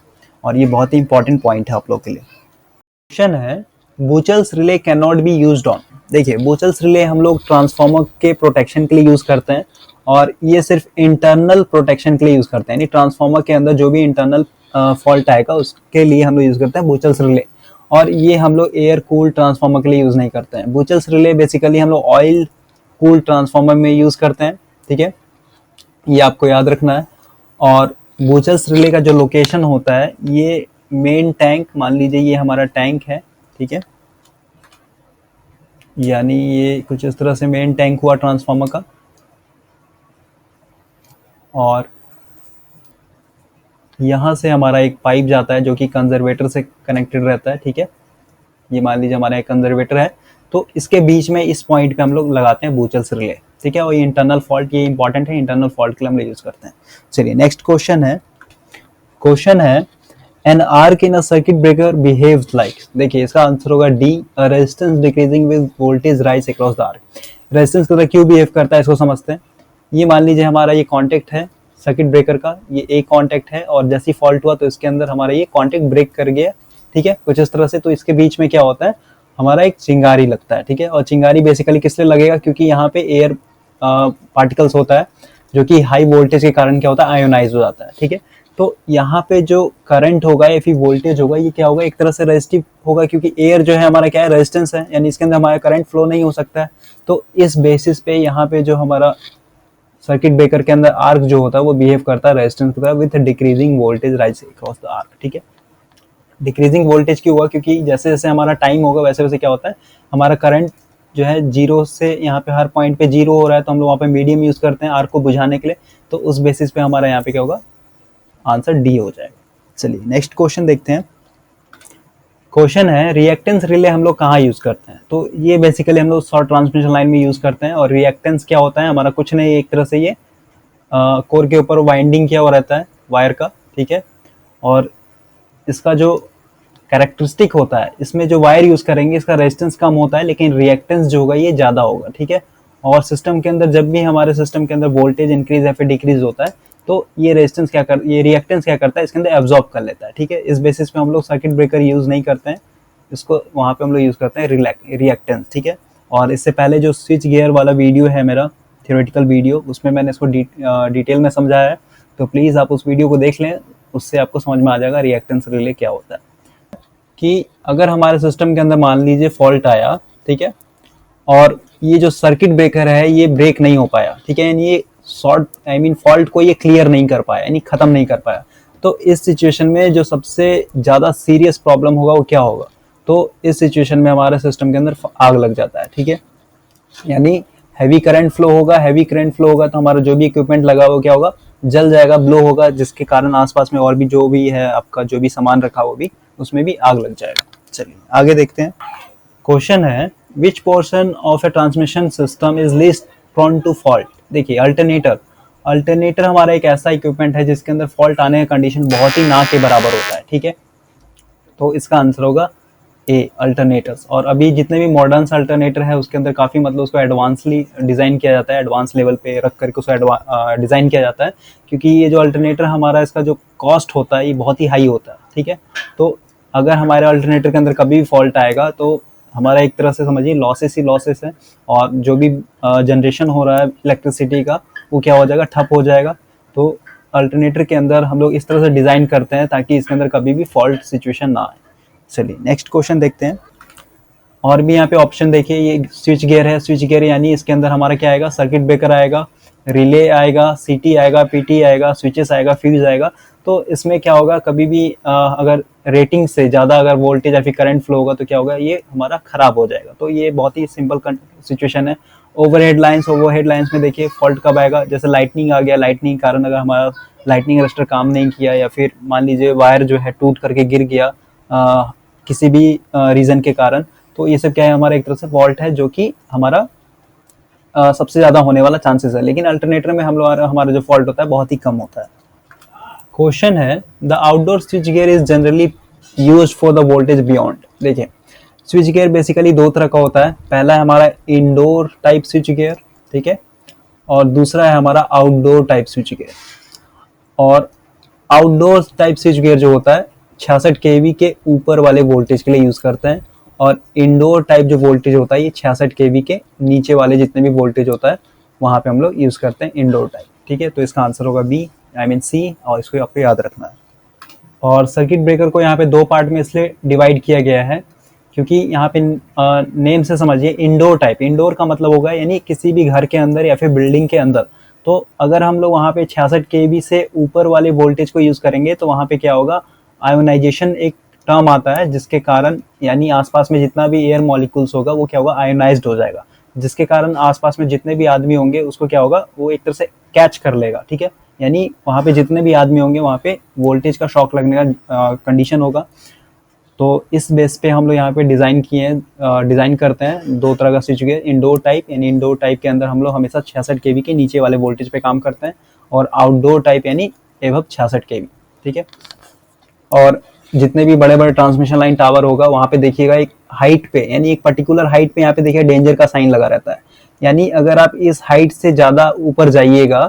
और ये बहुत ही इंपॉर्टेंट पॉइंट है आप लोग के लिए। क्वेश्चन है Buchholz relay can not be used on. देखिए बुचेल्स रिले हम लोग ट्रांसफार्मर के प्रोटेक्शन के लिए यूज करते हैं, और ये सिर्फ इंटरनल प्रोटेक्शन के लिए यूज करते हैं, यानी ट्रांसफार्मर के अंदर जो भी इंटरनल फॉल्ट आएगा उसके लिए हम लोग यूज करते हैं बुचेल्स रिले। और ये हम लोग एयर कूल ट्रांसफार्मर के लिए यूज नहीं करते हैं। बुचेल्स रिले बेसिकली हम लोग ऑयल कूल ट्रांसफार्मर में यूज करते हैं, ठीक है, ये आपको याद रखना है। और बूचर्स रिले का जो लोकेशन होता है, ये मेन टैंक, मान लीजिए ये हमारा टैंक है, ठीक है, यानी ये कुछ इस तरह से मेन टैंक हुआ ट्रांसफार्मर का, और यहाँ से हमारा एक पाइप जाता है जो कि कंजर्वेटर से कनेक्टेड रहता है, ठीक है, ये मान लीजिए हमारा एक कंजर्वेटर है, तो इसके बीच में इस पॉइंट पे हम लोग लगाते हैं बूचर्स रिले, ठीक है, और ये इंटरनल फॉल्ट, ये इंपॉर्टेंट है, इंटरनल फॉल्ट के लिए हम लोग यूज करते हैं। चलिए नेक्स्ट क्वेश्चन है an arc in a circuit breaker behaves like, देखिए इसका आंसर होगा D, resistance decreasing with voltage rise across the arc. Resistance की तरह क्यों बिहेव करता है इसको समझते हैं। ये मान लीजिए हमारा ये कॉन्टेक्ट है सर्किट ब्रेकर का, ये एक कॉन्टेक्ट है, और जैसे ही फॉल्ट हुआ तो इसके अंदर हमारा ये कॉन्टेक्ट ब्रेक कर गया, ठीक है, कुछ इस तरह से। तो इसके बीच में क्या होता है, हमारा एक चिंगारी लगता है, ठीक है, और चिंगारी बेसिकली किस लिए लगेगा, क्योंकि यहाँ पे एयर पार्टिकल्स होता है जो कि हाई वोल्टेज के कारण क्या होता है, आयोनाइज हो जाता है, ठीक है। तो यहाँ पे जो करंट होगा या फिर वोल्टेज होगा, ये क्या होगा, एक तरह से रेजिस्टिव होगा, क्योंकि एयर जो है हमारा क्या है, रेजिस्टेंस है, यानी इसके अंदर हमारा करंट फ्लो नहीं हो सकता है। तो इस बेसिस पे यहाँ पे जो हमारा सर्किट ब्रेकर के अंदर आर्क जो होता है वो बिहेव करता है रेजिस्टेंस की तरह with decreasing voltage rise across the arc, ठीक है। डिक्रीजिंग वोल्टेज क्यों हुआ, क्योंकि जैसे जैसे हमारा टाइम होगा वैसे वैसे क्या होता है, हमारा करंट जो है जीरो से, यहाँ पे हर पॉइंट पे जीरो हो रहा है, तो हम लोग वहाँ पे मीडियम यूज करते हैं आर्क को बुझाने के लिए। तो उस बेसिस पे हमारा यहाँ पे क्या होगा, आंसर डी हो जाएगा। चलिए नेक्स्ट क्वेश्चन देखते हैं। क्वेश्चन है रिएक्टेंस रिले हम लोग कहाँ यूज करते हैं। तो ये बेसिकली हम लोग शॉर्ट ट्रांसमिशन लाइन में यूज करते हैं। और रिएक्टेंस क्या होता है, हमारा कुछ नहीं, एक तरह से ये कोर के ऊपर वाइंडिंग किया हुआ रहता है वायर का, ठीक है, और इसका जो कैरेक्टरिस्टिक होता है, इसमें जो वायर यूज करेंगे इसका रेजिस्टेंस कम होता है, लेकिन रिएक्टेंस जो होगा ये ज्यादा होगा, ठीक है। और सिस्टम के अंदर जब भी हमारे सिस्टम के अंदर वोल्टेज इंक्रीज या फिर डिक्रीज होता है, तो ये रेजिस्टेंस ये रिएक्टेंस क्या करता है, इसके अंदर एब्जॉर्ब कर लेता है, ठीक है। इस बेसिस पे हम लोग सर्किट ब्रेकर यूज नहीं करते हैं, इसको वहाँ पे हम लोग यूज करते हैं रिएक्टेंस, ठीक है। और इससे पहले जो स्विच गियर वाला वीडियो है मेरा थियोरेटिकल वीडियो, उसमें मैंने इसको डिटेल में समझाया है, तो प्लीज़ आप उस वीडियो को देख लें, उससे आपको समझ में आ जाएगा रिएक्टेंस रिले क्या होता है। कि अगर हमारे सिस्टम के अंदर मान लीजिए फॉल्ट आया, ठीक है, और ये जो सर्किट ब्रेकर है ये ब्रेक नहीं हो पाया, ठीक है, यानी ये फॉल्ट को ये क्लियर नहीं कर पाया, यानी खत्म नहीं कर पाया, तो इस सिचुएशन में जो सबसे ज़्यादा सीरियस प्रॉब्लम होगा वो क्या होगा, तो इस सिचुएशन में हमारे सिस्टम के अंदर आग लग जाता है, ठीक है, यानी हैवी करंट फ्लो होगा, तो हमारा जो भी इक्विपमेंट लगा हुआ क्या होगा, जल जाएगा, ब्लो होगा, जिसके कारण आसपास में और भी जो भी है आपका जो भी सामान रखा वो भी, उसमें भी आग लग जाएगा। चलिए आगे देखते हैं। क्वेश्चन है which portion of a transmission system is least prone to fault. देखिए अल्टरनेटर हमारा एक ऐसा इक्विपमेंट है जिसके अंदर फॉल्ट आने का कंडीशन बहुत ही ना के बराबर होता है, ठीक है, तो इसका आंसर होगा ए, अल्टरनेटर्स। और अभी जितने भी मॉडर्न अल्टरनेटर है उसके अंदर काफ़ी मतलब उसको एडवांसली डिज़ाइन किया जाता है, एडवांस लेवल पे रख करके उसको डिज़ाइन किया जाता है, क्योंकि ये जो अल्टरनेटर हमारा इसका जो कॉस्ट होता है ये बहुत ही हाई होता है, ठीक है। तो अगर हमारे अल्टरनेटर के अंदर कभी भी फॉल्ट आएगा तो हमारा एक तरह से समझिए लॉसेस ही लॉसेस है, और जो भी जनरेशन हो रहा है इलेक्ट्रिसिटी का वो क्या हो जाएगा, ठप हो जाएगा। तो अल्टरनेटर के अंदर हम लोग इस तरह से डिज़ाइन करते हैं ताकि इसके अंदर कभी भी फॉल्ट सिचुएशन ना आए। चलिए नेक्स्ट क्वेश्चन देखते हैं। और भी यहाँ पे ऑप्शन देखिए, ये स्विच गियर है, स्विच गियर यानी इसके अंदर हमारा क्या आएगा, सर्किट ब्रेकर आएगा, रिले आएगा, सीटी आएगा, पीटी आएगा, स्विचेस आएगा, फ्यूज आएगा। तो इसमें क्या होगा, कभी भी अगर रेटिंग से ज़्यादा अगर वोल्टेज या फिर करंट फ्लो होगा तो क्या होगा, ये हमारा खराब हो जाएगा। तो ये बहुत ही सिंपल सिचुएशन है। ओवरहेड लाइन्स में देखिए फॉल्ट कब आएगा, जैसे लाइटनिंग आ गया, लाइटनिंग के कारण अगर हमारा लाइटनिंग अरेस्टर काम नहीं किया, या फिर मान लीजिए वायर जो है टूट करके गिर गया किसी भी रीज़न के कारण, तो ये सब क्या है, हमारा एक तरह से फॉल्ट है जो कि हमारा सबसे ज़्यादा होने वाला चांसेस है। लेकिन अल्टरनेटर में हमारा जो फॉल्ट होता है बहुत ही कम होता है। क्वेश्चन है the outdoor switch gear is generally used for the voltage beyond. देखिए स्विच गियर बेसिकली दो तरह का होता है, पहला है हमारा इंडोर टाइप स्विच गियर, ठीक है, और दूसरा है हमारा आउटडोर टाइप स्विच गियर। और आउटडोर टाइप स्विच गियर जो होता है 66 केवी के ऊपर वाले वोल्टेज के लिए यूज करते हैं, और इंडोर टाइप जो वोल्टेज होता है ये 66 केवी के नीचे वाले जितने भी वोल्टेज होता है वहां पे हम लोग यूज करते हैं इंडोर टाइप, ठीक है। तो इसका आंसर होगा बी, सी, और इसको आपको याद रखना है। और सर्किट ब्रेकर को यहाँ पे दो पार्ट में इसलिए डिवाइड किया गया है क्योंकि यहाँ पे नेम से समझिए इंडोर टाइप, इंडोर का मतलब होगा यानी किसी भी घर के अंदर या फिर बिल्डिंग के अंदर तो अगर हम लोग वहाँ पे 66 केवी से ऊपर वाले वोल्टेज को यूज़ करेंगे तो वहाँ पे क्या होगा, आयोनाइजेशन एक टर्म आता है जिसके कारण यानी आसपास में जितना भी एयर मॉलिक्यूल्स होगा वो क्या होगा, आयोनाइज्ड हो जाएगा, जिसके कारण आसपास में जितने भी आदमी होंगे उसको क्या होगा, वो एक तरह से कैच कर लेगा, ठीक है। यानी वहाँ पे जितने भी आदमी होंगे वहाँ पे वोल्टेज का शॉक लगने का कंडीशन होगा। तो इस बेस पे हम लोग यहाँ पे डिज़ाइन किए हैं, डिज़ाइन करते हैं दो तरह का स्विच गियर, इंडोर टाइप, यानी इंडोर टाइप के अंदर हम लोग हमेशा 66 केवी के नीचे वाले वोल्टेज पे काम करते हैं, और आउटडोर टाइप यानी एवब 66 केवी, ठीक है। और जितने भी बड़े बड़े ट्रांसमिशन लाइन टावर होगा वहाँ पे देखिएगा एक हाइट पे, यानी एक पर्टिकुलर हाइट पे यहाँ पे देखिए डेंजर का साइन लगा रहता है, यानी अगर आप इस हाइट से ज़्यादा ऊपर जाइएगा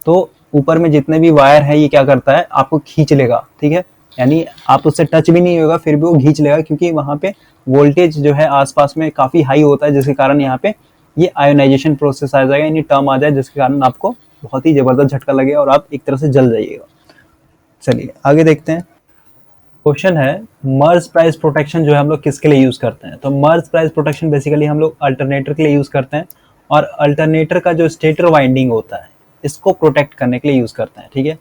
तो ऊपर में जितने भी वायर है ये क्या करता है, आपको खींच लेगा, ठीक है। यानी आप उससे टच भी नहीं होगा फिर भी वो खींच लेगा, क्योंकि वहाँ पे वोल्टेज जो है आसपास में काफ़ी हाई होता है, जिसके कारण यहाँ पे ये आयोनाइजेशन प्रोसेस आ जाएगा, यानी टर्म आ जाए, जिसके कारण आपको बहुत ही ज़बरदस्त झटका लगेगा और आप एक तरह से जल जाइएगा। चलिए आगे देखते हैं। क्वेश्चन है, मर्ज प्राइस प्रोटेक्शन जो है हम लोग किसके लिए यूज़ करते हैं। तो मर्ज प्राइस प्रोटेक्शन बेसिकली हम लोग अल्टरनेटर के लिए यूज़ करते हैं, और अल्टरनेटर का जो स्टेटर वाइंडिंग होता है इसको प्रोटेक्ट करने के लिए यूज़ करते हैं, ठीक है।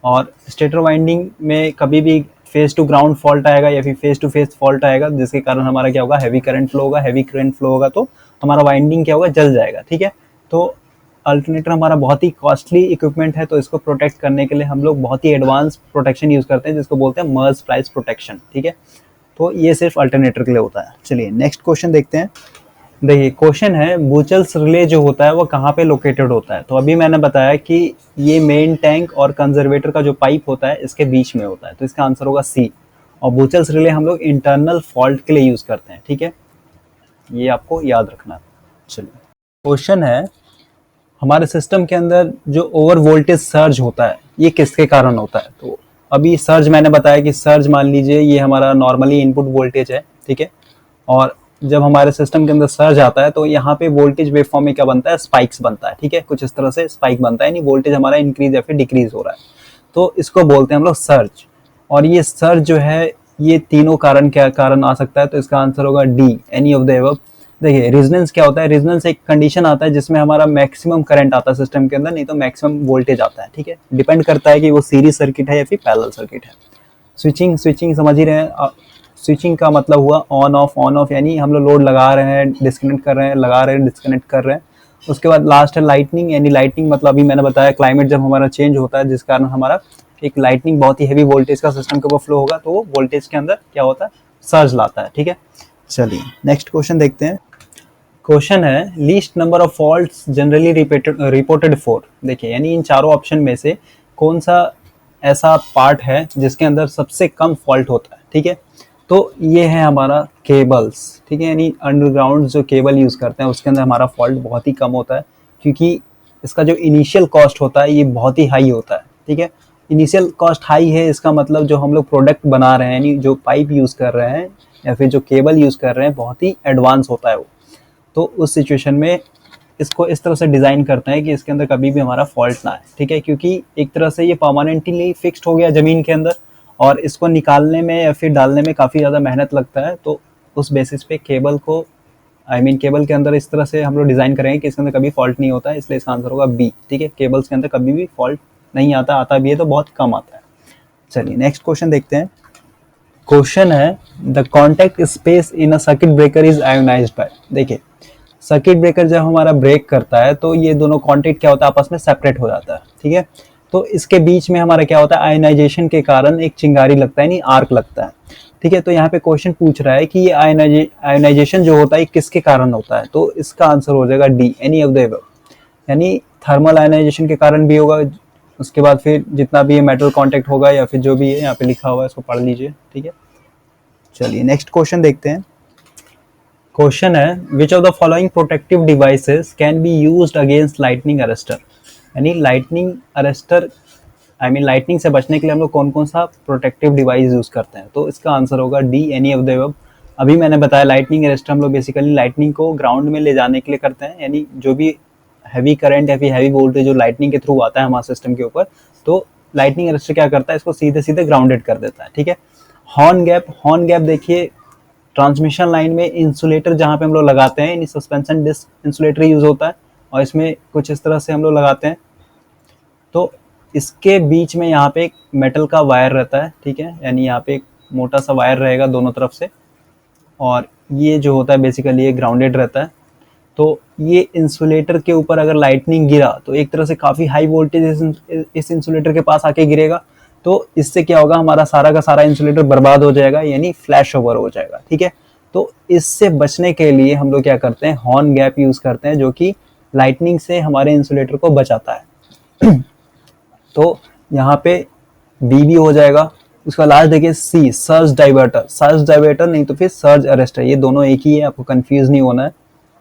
और स्टेटर वाइंडिंग में कभी भी फेस टू ग्राउंड फॉल्ट आएगा या फिर फेस टू फेस फॉल्ट आएगा, जिसके कारण हमारा क्या होगा, हैवी करंट फ्लो होगा, हैवी करंट फ्लो होगा तो हमारा वाइंडिंग क्या होगा, जल जाएगा, ठीक है। तो अल्टरनेटर हमारा बहुत ही कॉस्टली इक्विपमेंट है, तो इसको प्रोटेक्ट करने के लिए हम लोग बहुत ही एडवांस प्रोटेक्शन यूज़ करते हैं, जिसको बोलते हैं मर्ज प्राइस प्रोटेक्शन, ठीक है। तो ये सिर्फ अल्टरनेटर के लिए होता है। चलिए नेक्स्ट क्वेश्चन देखते हैं। देखिए क्वेश्चन है, बुचेल्स रिले जो होता है वो कहाँ पे लोकेटेड होता है। तो अभी मैंने बताया कि ये मेन टैंक और कंजर्वेटर का जो पाइप होता है इसके बीच में होता है, तो इसका आंसर होगा सी। और बुचेल्स रिले हम लोग इंटरनल फॉल्ट के लिए यूज़ करते हैं, ठीक है, ये आपको याद रखना है। चलिए क्वेश्चन है, हमारे सिस्टम के अंदर जो ओवर वोल्टेज सर्ज होता है ये किसके कारण होता है। तो अभी सर्ज मैंने बताया कि सर्ज मान लीजिए ये हमारा नॉर्मली इनपुट वोल्टेज है, ठीक है। और जब हमारे सिस्टम के अंदर सर्ज आता है तो यहाँ पे वोल्टेज वेवफॉर्म में क्या बनता है, स्पाइक्स बनता है, ठीक है, कुछ इस तरह से स्पाइक बनता है, यानी वोल्टेज हमारा इंक्रीज या फिर डिक्रीज हो रहा है, तो इसको बोलते हैं हम लोग सर्ज। और ये सर्ज जो है ये तीनों कारण क्या कारण आ सकता है, तो इसका आंसर होगा D, any of the above. देखिए रेजोनेंस क्या होता है, रेजोनेंस एक कंडीशन आता है जिसमें हमारा मैक्सिमम करंट आता है सिस्टम के अंदर, नहीं तो मैक्सिमम वोल्टेज आता है, ठीक है। डिपेंड करता है कि वो सीरीज सर्किट है या फिर पैरेलल सर्किट है। स्विचिंग स्विचिंग समझ ही रहे हैं, स्विचिंग का मतलब हुआ ऑन ऑफ, यानी हम लोग लोड लगा रहे हैं डिस्कनेक्ट कर रहे हैं, लगा रहे हैं डिस्कनेक्ट कर रहे हैं। उसके बाद लास्ट है लाइटनिंग, यानी लाइटनिंग मतलब अभी मैंने बताया क्लाइमेट जब हमारा चेंज होता है जिस कारण हमारा एक लाइटनिंग बहुत ही हैवी वोल्टेज का सिस्टम के ऊपर फ्लो होगा, तो वो वोल्टेज के अंदर क्या होता है, सर्ज लाता है, ठीक है। चलिए नेक्स्ट क्वेश्चन देखते हैं। क्वेश्चन है, least number of faults generally reported for. देखिए यानी इन चारों ऑप्शन में से कौन सा ऐसा पार्ट है जिसके अंदर सबसे कम फॉल्ट होता है, ठीक है। तो ये है हमारा केबल्स, ठीक है, यानी अंडरग्राउंड जो केबल यूज़ करते हैं उसके अंदर हमारा फॉल्ट बहुत ही कम होता है, क्योंकि इसका जो इनिशियल कॉस्ट होता है ये बहुत ही हाई होता है, ठीक है। इनिशियल कॉस्ट हाई है इसका मतलब जो हम लोग प्रोडक्ट बना रहे हैं, यानी जो पाइप यूज़ कर रहे हैं या फिर जो केबल यूज़ कर रहे हैं बहुत ही एडवांस होता है वो। तो उस सिचुएशन में इसको इस तरह से डिज़ाइन करते हैं कि इसके अंदर कभी भी हमारा फॉल्ट ना आए, ठीक है, क्योंकि एक तरह से ये परमानेंटली फिक्स्ड हो गया ज़मीन के अंदर, और इसको निकालने में या फिर डालने में काफ़ी ज़्यादा मेहनत लगता है। तो उस बेसिस पे केबल को केबल के अंदर इस तरह से हम लोग डिज़ाइन करेंगे कि इसके अंदर कभी फॉल्ट नहीं होता है, इसलिए इसका आंसर होगा बी, ठीक है। केबल्स के अंदर कभी भी फॉल्ट नहीं आता, आता भी है तो बहुत कम आता है। चलिए नेक्स्ट क्वेश्चन देखते हैं। क्वेश्चन है, the contact space in a circuit breaker is ionized by. देखिए सर्किट ब्रेकर जब हमारा ब्रेक करता है तो ये दोनों कॉन्टैक्ट क्या होता है, आपस में सेपरेट हो जाता है, ठीक है। तो इसके बीच में हमारा क्या होता है, आयनाइजेशन के कारण एक चिंगारी लगता है, नहीं आर्क लगता है, ठीक है। तो यहाँ पे क्वेश्चन पूछ रहा है कि ये आयनाइजेशन जो होता है किसके कारण होता है, तो इसका आंसर हो जाएगा D, any of the above, यानी थर्मल आयनाइजेशन के कारण भी होगा। उसके बाद फिर जितना भी मेटल कांटेक्ट होगा या फिर जो भी है यहाँ पे लिखा हुआ है इसको पढ़ लीजिए, ठीक है। चलिए नेक्स्ट क्वेश्चन देखते हैं। क्वेश्चन है, which of the following protective devices can be used against lightning arrester. यानी लाइटनिंग अरेस्टर लाइटनिंग से बचने के लिए हम लोग कौन कौन सा प्रोटेक्टिव डिवाइस यूज करते हैं, तो इसका आंसर होगा D, any of the above. अभी मैंने बताया लाइटनिंग अरेस्टर हम लोग बेसिकली लाइटनिंग को ग्राउंड में ले जाने के लिए करते हैं, यानी जो भी हैवी करंट या फिर हैवी वोल्टेज जो लाइटनिंग के थ्रू आता है हमारे सिस्टम के ऊपर, तो लाइटनिंग अरेस्टर क्या करता है, इसको सीधे सीधे ग्राउंडेड कर देता है, ठीक है। हॉर्न गैप देखिए ट्रांसमिशन लाइन में इंसुलेटर जहाँ पे हम लोग लगाते हैं, सस्पेंशन डिस्क इंसुलेटर यूज होता है, और इसमें कुछ इस तरह से हम लोग लगाते हैं, तो इसके बीच में यहाँ पे एक मेटल का वायर रहता है, ठीक है, यानी यहाँ पे एक मोटा सा वायर रहेगा दोनों तरफ से, और ये जो होता है बेसिकली ये ग्राउंडेड रहता है। तो ये इंसुलेटर के ऊपर अगर लाइटनिंग गिरा तो एक तरह से काफ़ी हाई वोल्टेज इस इंसुलेटर के पास आके गिरेगा, तो इससे क्या होगा, हमारा सारा का सारा इंसुलेटर बर्बाद हो जाएगा, यानी फ्लैश ओवर हो जाएगा, ठीक है। तो इससे बचने के लिए हम लोग क्या करते हैं, हॉर्न गैप यूज़ करते हैं, जो कि लाइटनिंग से हमारे इंसुलेटर को बचाता है। तो यहाँ पे बी भी हो जाएगा। उसका लास्ट देखिए सी, सर्ज डाइवर्टर। सर्ज डाइवर्टर नहीं तो फिर सर्ज अरेस्टर, ये दोनों एक ही है, आपको कंफ्यूज नहीं होना है,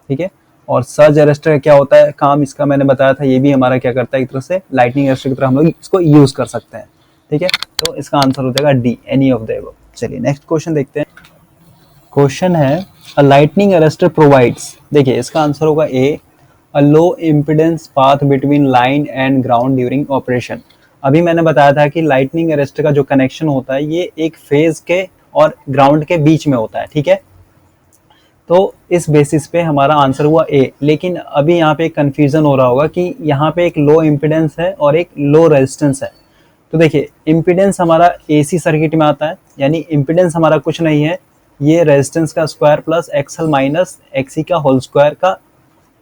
ठीक है। और सर्ज अरेस्टर का क्या होता है काम, इसका मैंने बताया था, ये भी हमारा क्या करता है, एक तरह से लाइटनिंग अरेस्टर की तरह हम लोग इसको यूज कर सकते हैं, ठीक है। तो इसका आंसर हो जाएगा D, any of the above. चलिए नेक्स्ट क्वेश्चन देखते हैं। क्वेश्चन है अ लाइटनिंग अरेस्टर प्रोवाइड्स, देखिए इसका आंसर होगा A, a low impedance path between line and ground during operation. अभी मैंने बताया था कि लाइटनिंग अरेस्टर का जो कनेक्शन होता है ये एक फेज के और ग्राउंड के बीच में होता है, ठीक है। तो इस बेसिस पे हमारा आंसर हुआ ए। लेकिन अभी यहाँ पे एक कन्फ्यूजन हो रहा होगा कि यहाँ पे एक लो इम्पिडेंस है और एक लो रेजिस्टेंस है। तो देखिए इम्पिडेंस हमारा एसी सर्किट में आता है, यानी इम्पिडेंस हमारा कुछ नहीं है, ये रेजिस्टेंस का square plus XL minus XC का होल स्क्वायर का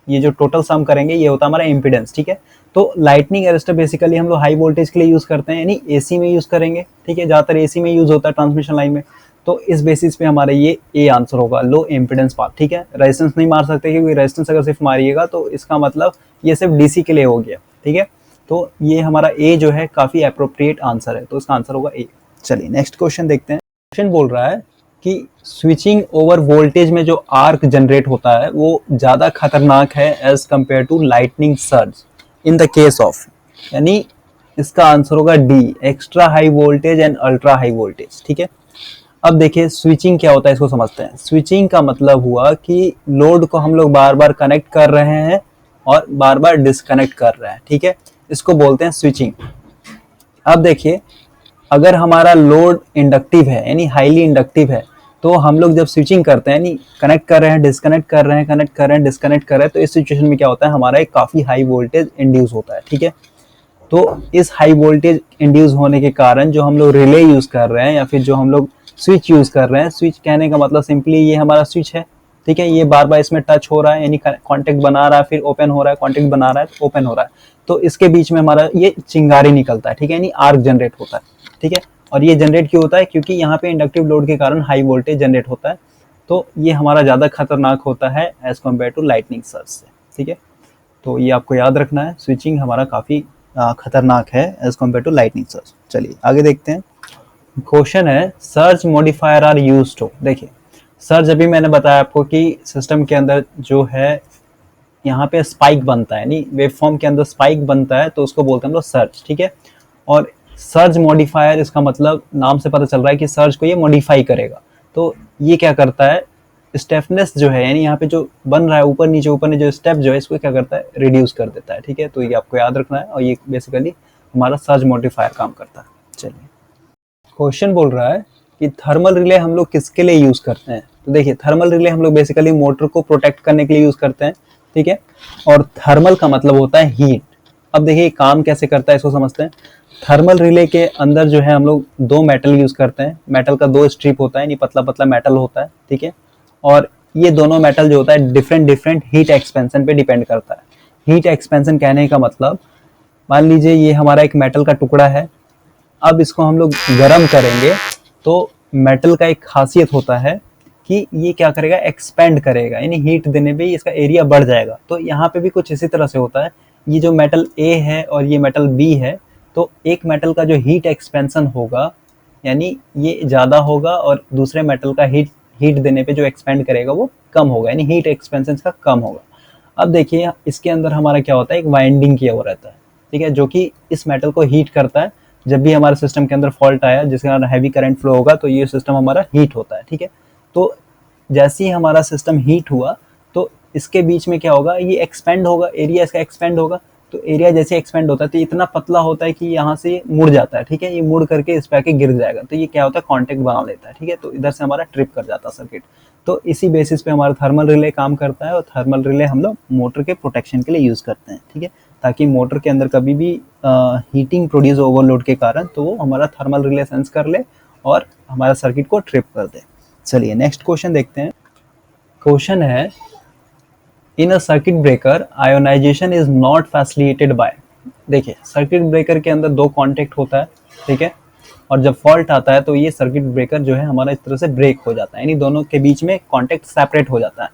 ये जो टोटल सम करेंगे ये होता है हमारा इम्पिडेंस, ठीक है। तो लाइटनिंग अरेस्टर बेसिकली हम लोग हाई वोल्टेज के लिए यूज करते हैं, यानी एसी में यूज करेंगे, ठीक है, ज्यादातर एसी में यूज होता है ट्रांसमिशन लाइन में। तो इस बेसिस पे हमारा ये ए आंसर होगा, लो इम्पिडेंस पाथ, ठीक है। रेजिस्टेंस नहीं मार सकते क्योंकि रेजिस्टेंस अगर सिर्फ मारिएगा तो इसका मतलब ये सिर्फ डीसी के लिए हो गया, ठीक है। तो ये हमारा ए जो है काफी अप्रोप्रिएट आंसर है, तो इसका आंसर होगा ए। चलिए नेक्स्ट क्वेश्चन देखते हैं। क्वेश्चन बोल रहा है कि स्विचिंग ओवर वोल्टेज में जो आर्क जनरेट होता है वो ज्यादा खतरनाक है as compare to lightning surge in the case of, यानी इसका आंसर होगा D, extra high voltage and ultra high voltage, ठीक है। अब देखिए स्विचिंग क्या होता है इसको समझते हैं। स्विचिंग का मतलब हुआ कि लोड को हम लोग बार बार कनेक्ट कर रहे हैं और बार बार डिस्कनेक्ट कर रहे हैं, ठीक है, इसको बोलते हैं स्विचिंग। अब देखिए अगर हमारा लोड इंडक्टिव है यानी हाईली इंडक्टिव है, तो हम लोग जब स्विचिंग करते हैं यानी कनेक्ट कर रहे हैं डिस्कनेक्ट कर रहे हैं, कनेक्ट कर रहे हैं डिस्कनेक्ट कर रहे हैं, तो इस सिचुएशन में क्या होता है, हमारा एक काफी हाई वोल्टेज इंड्यूस होता है, ठीक है। तो इस हाई वोल्टेज इंड्यूस होने के कारण जो हम लोग रिले यूज कर रहे हैं या फिर जो हम लोग स्विच यूज कर रहे हैं, स्विच कहने का मतलब सिंपली ये हमारा स्विच है, ठीक है, ये बार बार इसमें टच हो रहा है यानी कांटेक्ट बना रहा है, फिर ओपन हो रहा है, कांटेक्ट बना रहा है तो ओपन हो रहा है, तो इसके बीच में हमारा ये चिंगारी निकलता है, ठीक है, यानी आर्क जनरेट होता है, ठीक है। और ये जनरेट क्यों होता है, क्योंकि यहाँ पे इंडक्टिव लोड के कारण हाई वोल्टेज जनरेट होता है, तो ये हमारा ज्यादा खतरनाक होता है as compare to lightning surge से, ठीक है। तो ये आपको याद रखना है, स्विचिंग हमारा काफी खतरनाक है as compare to lightning surge. चलिए आगे देखते हैं। क्वेश्चन है surge modifier are used to, देखिए सर्ज अभी मैंने बताया आपको कि सिस्टम के अंदर जो है यहाँ पे स्पाइक बनता है, यानी वेवफॉर्म के अंदर स्पाइक बनता है, तो उसको बोलते हैं हम लोग सर्ज, ठीक है। और सर्ज मॉडिफायर इसका मतलब नाम से पता चल रहा है कि सर्ज को ये मॉडिफाई करेगा। तो ये क्या करता है, स्टेफनेस जो है यानी यहाँ पे जो बन रहा है ऊपर नीचे जो स्टेप जो है इसको क्या करता है, रिड्यूस कर देता है, ठीक है। तो ये आपको याद रखना है और ये बेसिकली हमारा सर्ज मॉडिफायर काम करता है। चलिए क्वेश्चन बोल रहा है कि थर्मल रिले हम लोग किसके लिए यूज करते हैं, तो देखिए थर्मल रिले हम लोग बेसिकली मोटर को प्रोटेक्ट करने के लिए यूज करते हैं, ठीक है। और थर्मल का मतलब होता है हीट। अब देखिए काम कैसे करता है इसको समझते हैं। थर्मल रिले के अंदर जो है हम लोग दो मेटल यूज करते हैं, मेटल का दो स्ट्रिप होता है, यानी पतला पतला मेटल होता है, ठीक है। और ये दोनों मेटल जो होता है डिफरेंट डिफरेंट हीट एक्सपेंशन पे डिपेंड करता है। हीट एक्सपेंशन कहने का मतलब मान लीजिए ये हमारा एक मेटल का टुकड़ा है, अब इसको हम लोग गर्म करेंगे तो मेटल का एक खासियत होता है कि ये क्या करेगा, एक्सपेंड करेगा, यानी हीट देने पे इसका एरिया बढ़ जाएगा। तो यहाँ पे भी कुछ इसी तरह से होता है, ये जो मेटल ए है और ये मेटल बी है, तो एक मेटल का जो हीट एक्सपेंशन होगा यानी ये ज़्यादा होगा और दूसरे मेटल का हीट देने पे जो एक्सपेंड करेगा वो कम होगा, यानी हीट एक्सपेंशन का कम होगा। अब देखिए इसके अंदर हमारा क्या होता है, एक वाइंडिंग किया हुआ रहता है, ठीक है, जो कि इस मेटल को हीट करता है। जब भी हमारे सिस्टम के अंदर फॉल्ट आया जिसके कारण हैवी करंट फ्लो होगा तो ये सिस्टम हमारा हीट होता है, ठीक है। तो जैसे ही हमारा सिस्टम हीट हुआ तो इसके बीच में क्या होगा, ये एक्सपेंड होगा, एरिया इसका एक्सपेंड होगा। तो एरिया जैसे एक्सपेंड होता है तो इतना पतला होता है कि यहाँ से मुड़ जाता है, ठीक है, ये मुड़ करके इस पे आके गिर जाएगा, तो ये क्या होता है, कांटेक्ट बना लेता है, ठीक है। तो इधर से हमारा ट्रिप कर जाता है सर्किट। तो इसी बेसिस पे हमारा थर्मल रिले काम करता है और थर्मल रिले हम लोग मोटर के प्रोटेक्शन के लिए यूज करते हैं, ठीक है, ताकि मोटर के अंदर कभी भी हीटिंग प्रोड्यूस ओवरलोड के कारण तो वो हमारा थर्मल रिले सेंस कर ले और हमारा सर्किट को ट्रिप कर दे। चलिए नेक्स्ट क्वेश्चन देखते हैं। क्वेश्चन है, in a circuit breaker ionization is not facilitated by. देखिए सर्किट ब्रेकर के अंदर दो कॉन्टेक्ट होता है, ठीक है, और जब फॉल्ट आता है तो ये सर्किट ब्रेकर जो है हमारा इस तरह से ब्रेक हो जाता है, यानी दोनों के बीच में कॉन्टेक्ट सेपरेट हो जाता है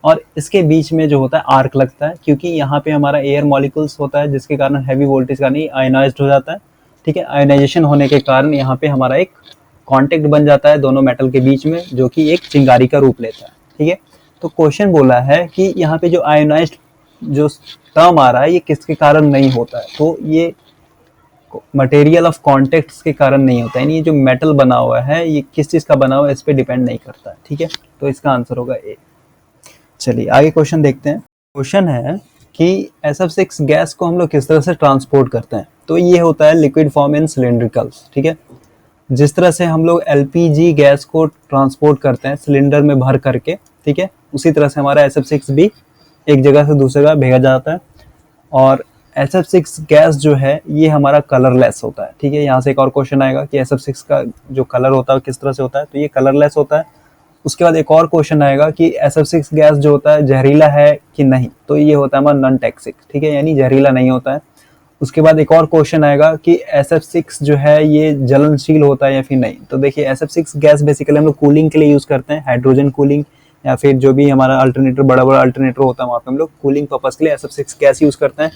और इसके बीच में जो होता है आर्क लगता है, क्योंकि यहाँ पे हमारा एयर मॉलिक्यूल्स होता है जिसके कारण हैवी वोल्टेज का नहीं आयोनाइज्ड हो जाता है, ठीक है। आयोनाइजेशन होने के कारण यहाँ पे हमारा एक कॉन्टेक्ट बन जाता है दोनों मेटल के बीच में, जो कि एक चिंगारी का रूप लेता है, ठीक है। तो क्वेश्चन बोला है कि यहाँ पे जो आयोनाइज्ड जो टर्म आ रहा है ये किसके कारण नहीं होता है, तो ये मटेरियल ऑफ कॉन्टेक्ट्स के कारण नहीं होता है, यानी ये जो मेटल बना हुआ है ये किस चीज का बना हुआ है इस पे डिपेंड नहीं करता है, ठीक है। तो इसका आंसर होगा ए। चलिए आगे क्वेश्चन देखते हैं। क्वेश्चन है कि SF6 गैस को हम लोग किस तरह से ट्रांसपोर्ट करते हैं, तो ये होता है लिक्विड फॉर्म इन सिलिंड्रिकल्स, ठीक है। जिस तरह से हम लोग LPG गैस को ट्रांसपोर्ट करते हैं सिलेंडर में भर करके, ठीक है, उसी तरह से हमारा SF6 भी एक जगह से दूसरी जगह भेजा जाता है। और SF6 गैस जो है ये हमारा कलरलेस होता है, ठीक है। यहाँ से एक और क्वेश्चन आएगा कि SF6 का जो कलर होता है किस तरह से होता है, तो ये कलरलेस होता है। उसके बाद एक और क्वेश्चन आएगा कि SF6 गैस जो होता है जहरीला है कि नहीं, तो ये होता है हमारा नॉन टॉक्सिक, ठीक है, यानी जहरीला नहीं होता है। उसके बाद एक और क्वेश्चन आएगा कि SF6 जो है ये जलनशील होता है या फिर नहीं, तो देखिए SF6 गैस बेसिकली हम लोग कूलिंग के लिए यूज करते हैं, हाइड्रोजन कूलिंग या फिर जो भी हमारा अल्टरनेटर बड़ा बड़ा अल्टरनेटर होता है वहाँ पे हम लोग कूलिंग पर्पस के लिए SF6 गैस यूज करते हैं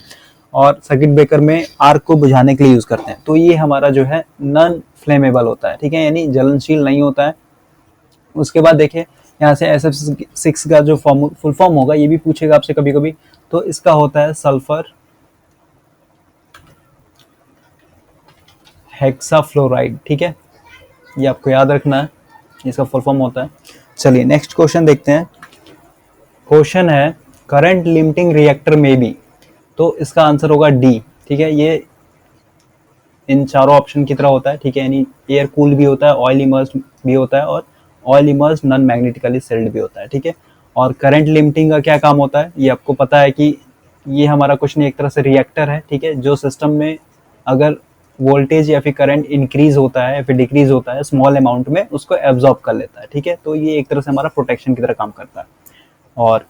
और सर्किट ब्रेकर में आर्क को बुझाने के लिए यूज करते हैं। तो ये हमारा जो है नॉन फ्लेमेबल होता है, ठीक है, यानी जलनशील नहीं होता है। उसके बाद देखिए यहाँ से SF6 का जो फुल फॉर्म होगा ये भी पूछेगा आपसे कभी कभी, तो इसका होता है सल्फर हेक्साफ्लोराइड, ठीक है, ये आपको याद रखना है, इसका फुल फॉर्म होता है। चलिए नेक्स्ट क्वेश्चन देखते हैं। क्वेश्चन है, करंट लिमिटिंग रिएक्टर में भी, तो इसका आंसर होगा डी, ठीक है। ये इन चारों ऑप्शन की तरह होता है, ठीक है, यानी एयर कूल भी होता है, ऑयल इमर्स्ड भी होता है और oil immersed non magnetically sailed भी होता है, ठीक है। और करंट लिमिटिंग का क्या काम होता है ये आपको पता है कि ये हमारा कुछ नहीं एक तरह से रिएक्टर है, ठीक है, जो सिस्टम में अगर वोल्टेज या फिर करंट इंक्रीज होता है या फिर डिक्रीज होता है स्मॉल अमाउंट में उसको एब्जॉर्ब कर लेता है, ठीक है। तो ये एक तरह से हमारा प्रोटेक्शन की तरह काम करता है। और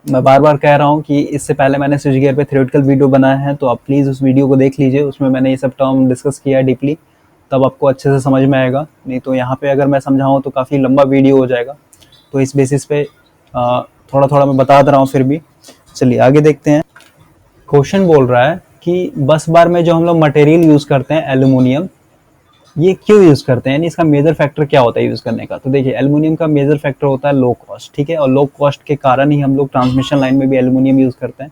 मैं बार बार कह रहा हूँ कि इससे पहले मैंने स्विच गियर पे थ्योरेटिकल वीडियो बनाया है, तो आप प्लीज़ उस वीडियो को देख लीजिए, उसमें मैंने ये सब टर्म डिस्कस किया है डीपली, तब आपको अच्छे से समझ में आएगा। नहीं तो यहाँ पे अगर मैं समझाऊँ तो काफ़ी लंबा वीडियो हो जाएगा, तो इस बेसिस पे थोड़ा थोड़ा मैं बता दे रहा हूँ फिर भी। चलिए आगे देखते हैं। क्वेश्चन बोल रहा है कि बस बार में जो हम लोग मटेरियल यूज़ करते हैं एल्यूमिनियम, ये क्यों यूज़ करते हैं, यानी इसका मेजर फैक्टर क्या होता है यूज़ करने का, तो देखिए एल्युमिनियम का मेजर फैक्टर होता है लो कॉस्ट, ठीक है, और लो कॉस्ट के कारण ही हम लोग ट्रांसमिशन लाइन में भी एल्युमिनियम यूज़ करते हैं।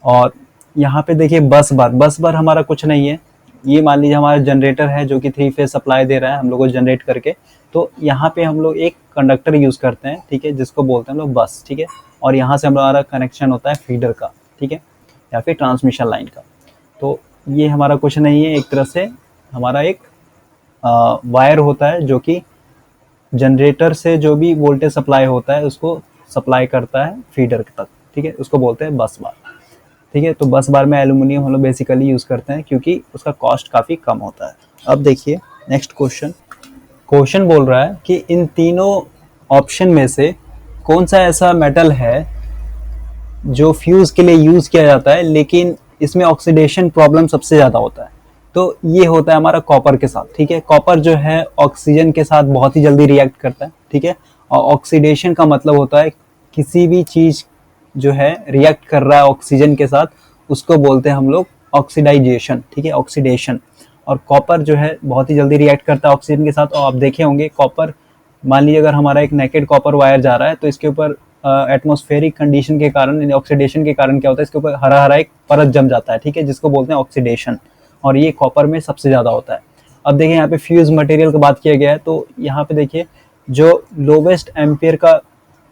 और यहाँ पे देखिए बस बार हमारा कुछ नहीं है, ये मान लीजिए हमारा जनरेटर है जो कि 3 फेज सप्लाई दे रहा है हम लोग को जनरेट करके, तो यहाँ पे हम लोग एक कंडक्टर यूज़ करते हैं, ठीक है, जिसको बोलते हैं हम लोग बस, ठीक है, और यहाँ से हमारा कनेक्शन होता है फीडर का, ठीक है, या फिर ट्रांसमिशन लाइन का। तो ये हमारा कुछ नहीं है, एक तरह से हमारा एक वायर होता है जो कि जनरेटर से जो भी वोल्टेज सप्लाई होता है उसको सप्लाई करता है फीडर तक, ठीक है, उसको बोलते हैं बस बार, ठीक है। तो बस बार में एल्युमिनियम हम लोग बेसिकली यूज़ करते हैं क्योंकि उसका कॉस्ट काफ़ी कम होता है। अब देखिए नेक्स्ट क्वेश्चन बोल रहा है कि इन तीनों ऑप्शन में से कौन सा ऐसा मेटल है जो फ्यूज़ के लिए यूज़ किया जाता है लेकिन इसमें ऑक्सीडेशन प्रॉब्लम सबसे ज़्यादा होता है, तो ये होता है हमारा कॉपर के साथ, ठीक है। कॉपर जो है ऑक्सीजन के साथ बहुत ही जल्दी रिएक्ट करता है, ठीक है, और ऑक्सीडेशन का मतलब होता है किसी भी चीज़ जो है रिएक्ट कर रहा है ऑक्सीजन के साथ उसको बोलते हैं हम लोग ऑक्सीडाइजेशन, ठीक है, ऑक्सीडेशन। और कॉपर जो है बहुत ही जल्दी रिएक्ट करता है ऑक्सीजन के साथ, और आप देखे होंगे कॉपर, मान लीजिए अगर हमारा एक नेकेड कॉपर वायर जा रहा है तो इसके ऊपर एटमॉस्फेरिक कंडीशन के कारण ऑक्सीडेशन के कारण क्या होता है, इसके ऊपर हरा हरा एक परत जम जाता है, ठीक है, जिसको बोलते हैं ऑक्सीडेशन, और ये कॉपर में सबसे ज़्यादा होता है। अब देखिए यहाँ पे फ्यूज मटेरियल की बात किया गया है, तो यहाँ पे देखिए जो लोवेस्ट एम्पियर का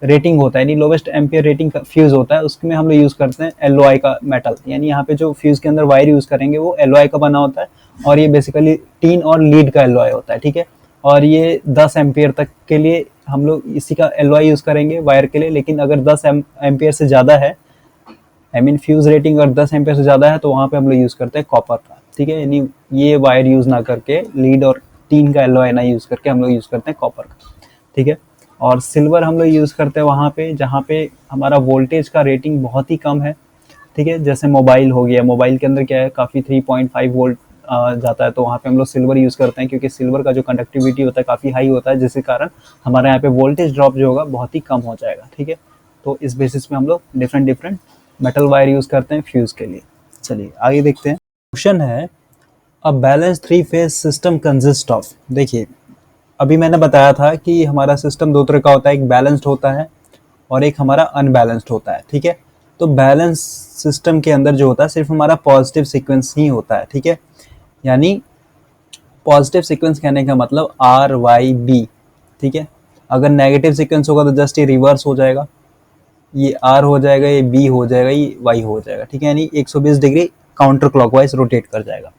रेटिंग होता है, यानी लोवेस्ट एम्पियर रेटिंग का फ्यूज होता है, उसमें हम लोग यूज़ करते हैं एलओआई का मेटल, यानी यहाँ पे जो फ्यूज के अंदर वायर यूज़ करेंगे वो एलओआई का बना होता है, और ये बेसिकली टीन और लीड का एलओआई होता है, ठीक है। और ये 10 एम्पियर तक के लिए हम लोग इसी का एलओआई यूज़ करेंगे वायर के लिए, लेकिन अगर 10 एम्पियर से ज़्यादा है आई मीन फ्यूज़ रेटिंग अगर 10 एम्पेयर से ज़्यादा है तो वहाँ पे हम लोग यूज़ करते हैं कॉपर का, ठीक है, यानी ये वायर यूज़ ना करके लीड और टीन का एलॉय ना यूज़ करके हम लोग यूज़ करते हैं कॉपर का, ठीक है। और सिल्वर हम लोग यूज़ करते हैं वहाँ पे जहाँ पे हमारा वोल्टेज का रेटिंग बहुत ही कम है, ठीक है, जैसे मोबाइल हो गया, मोबाइल के अंदर क्या है काफ़ी 3.5 वोल्ट जाता है, तो वहाँ पे हम लोग सिल्वर यूज़ करते हैं क्योंकि सिल्वर का जो कंडक्टिविटी होता है काफ़ी हाई होता है, जिसके कारण हमारे यहाँ पे वोल्टेज ड्रॉप जो होगा बहुत ही कम हो जाएगा, ठीक है। तो इस बेसिस पे हम लोग different different metal wire use करते हैं फ्यूज़ के लिए। चलिए आगे देखते हैं। क्वेश्चन है a balance 3 phase system consist of. देखिए अभी मैंने बताया था कि हमारा सिस्टम दो तरह का होता है, एक बैलेंस्ड होता है और एक हमारा अनबैलेंस्ड होता है, ठीक है। तो बैलेंस सिस्टम के अंदर जो होता है सिर्फ हमारा पॉजिटिव सीक्वेंस ही होता है, ठीक है, यानी पॉजिटिव सीक्वेंस कहने का मतलब आर वाई बी, ठीक है। अगर नेगेटिव सीक्वेंस होगा तो जस्ट ये रिवर्स हो जाएगा, ये आर हो जाएगा, ये बी हो जाएगा, ये वाई हो जाएगा, ठीक है, यानी 120 डिग्री काउंटर क्लॉकवाइज रोटेट कर जाएगा।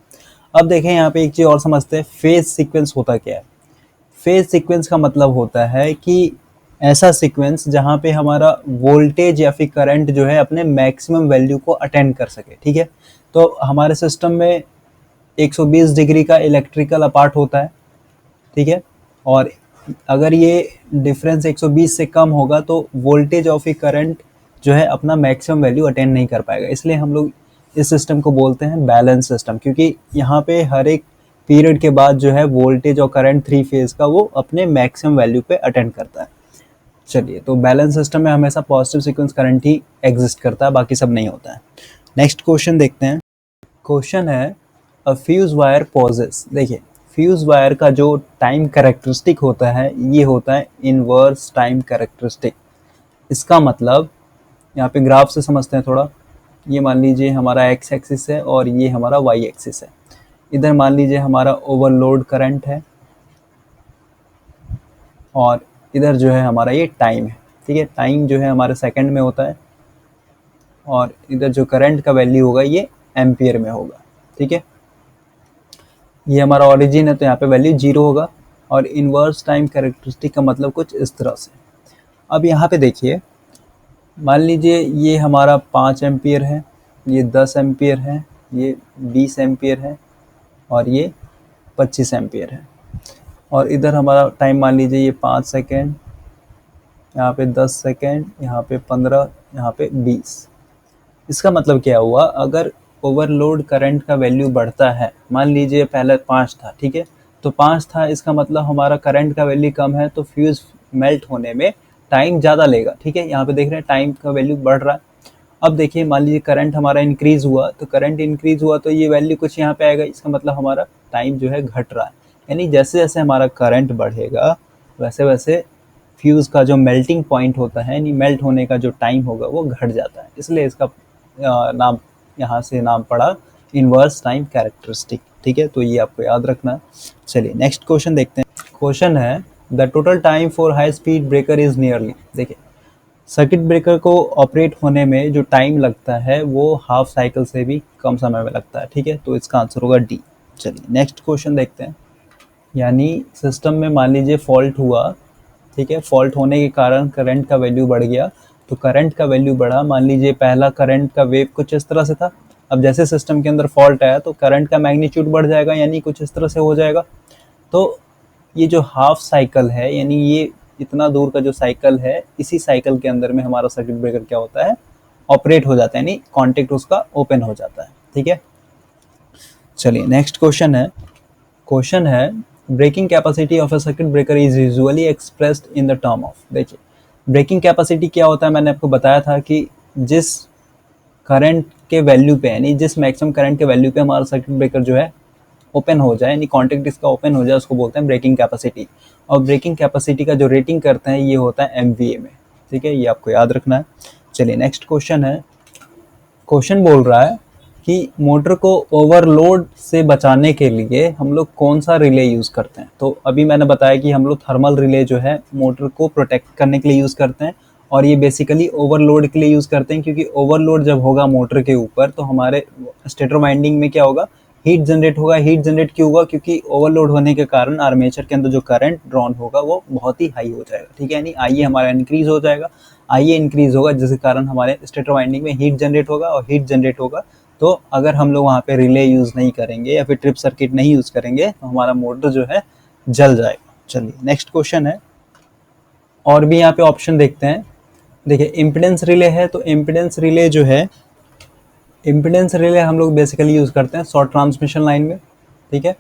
अब देखें यहाँ पे एक चीज़ और समझते हैं, फेज सीक्वेंस होता क्या है। फेज सीक्वेंस का मतलब होता है कि ऐसा सीक्वेंस जहाँ पे हमारा वोल्टेज या फिर करंट जो है अपने मैक्सिमम वैल्यू को अटेंड कर सके, ठीक है। तो हमारे सिस्टम में 120 डिग्री का इलेक्ट्रिकल अपार्ट होता है, ठीक है, और अगर ये डिफरेंस 120 से कम होगा तो वोल्टेज और फिर करंट जो है अपना मैक्सिमम वैल्यू अटेंड नहीं कर पाएगा, इसलिए हम लोग इस सिस्टम को बोलते हैं बैलेंस सिस्टम, क्योंकि यहाँ पे हर एक पीरियड के बाद जो है वोल्टेज और करंट 3 फेज का वो अपने मैक्सिमम वैल्यू पे अटेंड करता है। चलिए, तो बैलेंस सिस्टम में हमेशा पॉजिटिव सीक्वेंस करंट ही एग्जिस्ट करता है, बाकी सब नहीं होता है। नेक्स्ट क्वेश्चन देखते हैं। क्वेश्चन है अ फ्यूज वायर पॉजेस। देखिए फ्यूज वायर का जो टाइम कैरेक्टरिस्टिक होता है ये होता है इनवर्स टाइम कैरेक्टरिस्टिक। इसका मतलब यहाँ पे ग्राफ से समझते हैं थोड़ा। ये मान लीजिए हमारा एक्स एक्सिस है और ये हमारा वाई एक्सिस है। इधर मान लीजिए हमारा ओवरलोड करंट है और इधर जो है हमारा ये टाइम है, ठीक है। टाइम जो है हमारे सेकंड में होता है और इधर जो करंट का वैल्यू होगा ये एम्पियर में होगा, ठीक है। ये हमारा ओरिजिन है तो यहाँ पे वैल्यू 0 होगा और इनवर्स टाइम कैरेक्टरिस्टिक का मतलब कुछ इस तरह से। अब यहाँ पे देखिए, मान लीजिए ये हमारा 5 एम्पियर है, ये 10 एम्पियर है, ये 20 एम्पियर है और ये 25 एम्पियर है, और इधर हमारा टाइम मान लीजिए ये 5 सेकेंड, यहाँ पे 10 सेकेंड, यहाँ पे 15, यहाँ पे 20। इसका मतलब क्या हुआ, अगर ओवरलोड करंट का वैल्यू बढ़ता है, मान लीजिए पहले 5 था, ठीक है, तो 5 था, इसका मतलब हमारा करंट का वैल्यू कम है तो फ्यूज़ मेल्ट होने में टाइम ज़्यादा लेगा, ठीक है। यहाँ पे देख रहे हैं टाइम का वैल्यू बढ़ रहा है। अब देखिए मान लीजिए करंट हमारा इंक्रीज़ हुआ, तो करंट इंक्रीज़ हुआ तो ये वैल्यू कुछ यहाँ पे आएगा, इसका मतलब हमारा टाइम जो है घट रहा है। यानी जैसे जैसे हमारा करंट बढ़ेगा वैसे वैसे फ्यूज़ का जो मेल्टिंग पॉइंट होता है, यानी मेल्ट होने का जो टाइम होगा वो घट जाता है, इसलिए इसका नाम यहाँ से नाम पड़ा इनवर्स टाइम कैरेक्टरिस्टिक, ठीक है। तो ये आपको याद रखना है। चलिए नेक्स्ट क्वेश्चन देखते हैं। क्वेश्चन है the total time for high speed breaker is nearly. देखिए सर्किट ब्रेकर को ऑपरेट होने में जो टाइम लगता है वो हाफ साइकिल से भी कम समय में लगता है, ठीक है। तो इसका आंसर होगा डी। चलिए नेक्स्ट क्वेश्चन देखते हैं। यानी सिस्टम में मान लीजिए फॉल्ट हुआ, ठीक है, फॉल्ट होने के कारण करंट का वैल्यू बढ़ गया, तो करंट का वैल्यू बढ़ा, मान लीजिए पहला करंट का वेव कुछ इस तरह से था, अब जैसे सिस्टम के अंदर फॉल्ट आया तो करंट का मैग्नीट्यूड बढ़ जाएगा, यानी कुछ इस तरह से हो जाएगा। तो ये जो हाफ साइकिल है, यानी ये इतना दूर का जो साइकिल है, इसी साइकिल के अंदर में हमारा सर्किट ब्रेकर क्या होता है, ऑपरेट हो जाता है, यानी कॉन्टेक्ट उसका ओपन हो जाता है, ठीक है। चलिए नेक्स्ट क्वेश्चन है breaking capacity of a circuit breaker is usually expressed in the term of. देखिए ब्रेकिंग कैपेसिटी क्या होता है, मैंने आपको बताया था कि जिस करंट के वैल्यू पे, यानी जिस मैक्सिमम करंट के वैल्यू पे हमारा सर्किट ब्रेकर जो है ओपन हो जाए, यानी कॉन्टेक्ट इसका ओपन हो जाए, उसको बोलते हैं ब्रेकिंग कैपेसिटी। और ब्रेकिंग कैपेसिटी का जो रेटिंग करते हैं ये होता है MVA में, ठीक है, ये आपको याद रखना है। चलिए नेक्स्ट क्वेश्चन है। क्वेश्चन बोल रहा है कि मोटर को ओवरलोड से बचाने के लिए हम लोग कौन सा रिले यूज़ करते हैं। तो अभी मैंने बताया कि हम लोग थर्मल रिले जो है मोटर को प्रोटेक्ट करने के लिए यूज़ करते हैं, और ये बेसिकली ओवरलोड के लिए यूज़ करते हैं, क्योंकि ओवरलोड जब होगा मोटर के ऊपर तो हमारे स्टेटर वाइंडिंग में क्या होगा, हीट जनरेट होगा। हीट जनरेट क्यों होगा? क्योंकि ओवरलोड होने के कारण आर्मेचर के अंदर जो करंट ड्रॉन होगा वो बहुत ही हाई हो जाएगा, ठीक है, यानी आईए हमारा इंक्रीज हो जाएगा। आईए इंक्रीज होगा जिसके कारण हमारे स्टेटर वाइंडिंग में हीट जनरेट होगा, और हीट जनरेट होगा तो अगर हम लोग वहाँ पे रिले यूज़ नहीं करेंगे या फिर ट्रिप सर्किट नहीं यूज़ करेंगे तो हमारा मोटर जो है जल जाएगा। चलिए नेक्स्ट क्वेश्चन है, और भी यहाँ पे ऑप्शन देखते हैं। देखिए इम्पिडेंस रिले है, तो इम्पिडेंस रिले जो है, इम्पिडेंस रिले हम लोग बेसिकली यूज़ करते हैं शॉर्ट ट्रांसमिशन लाइन में, ठीक है।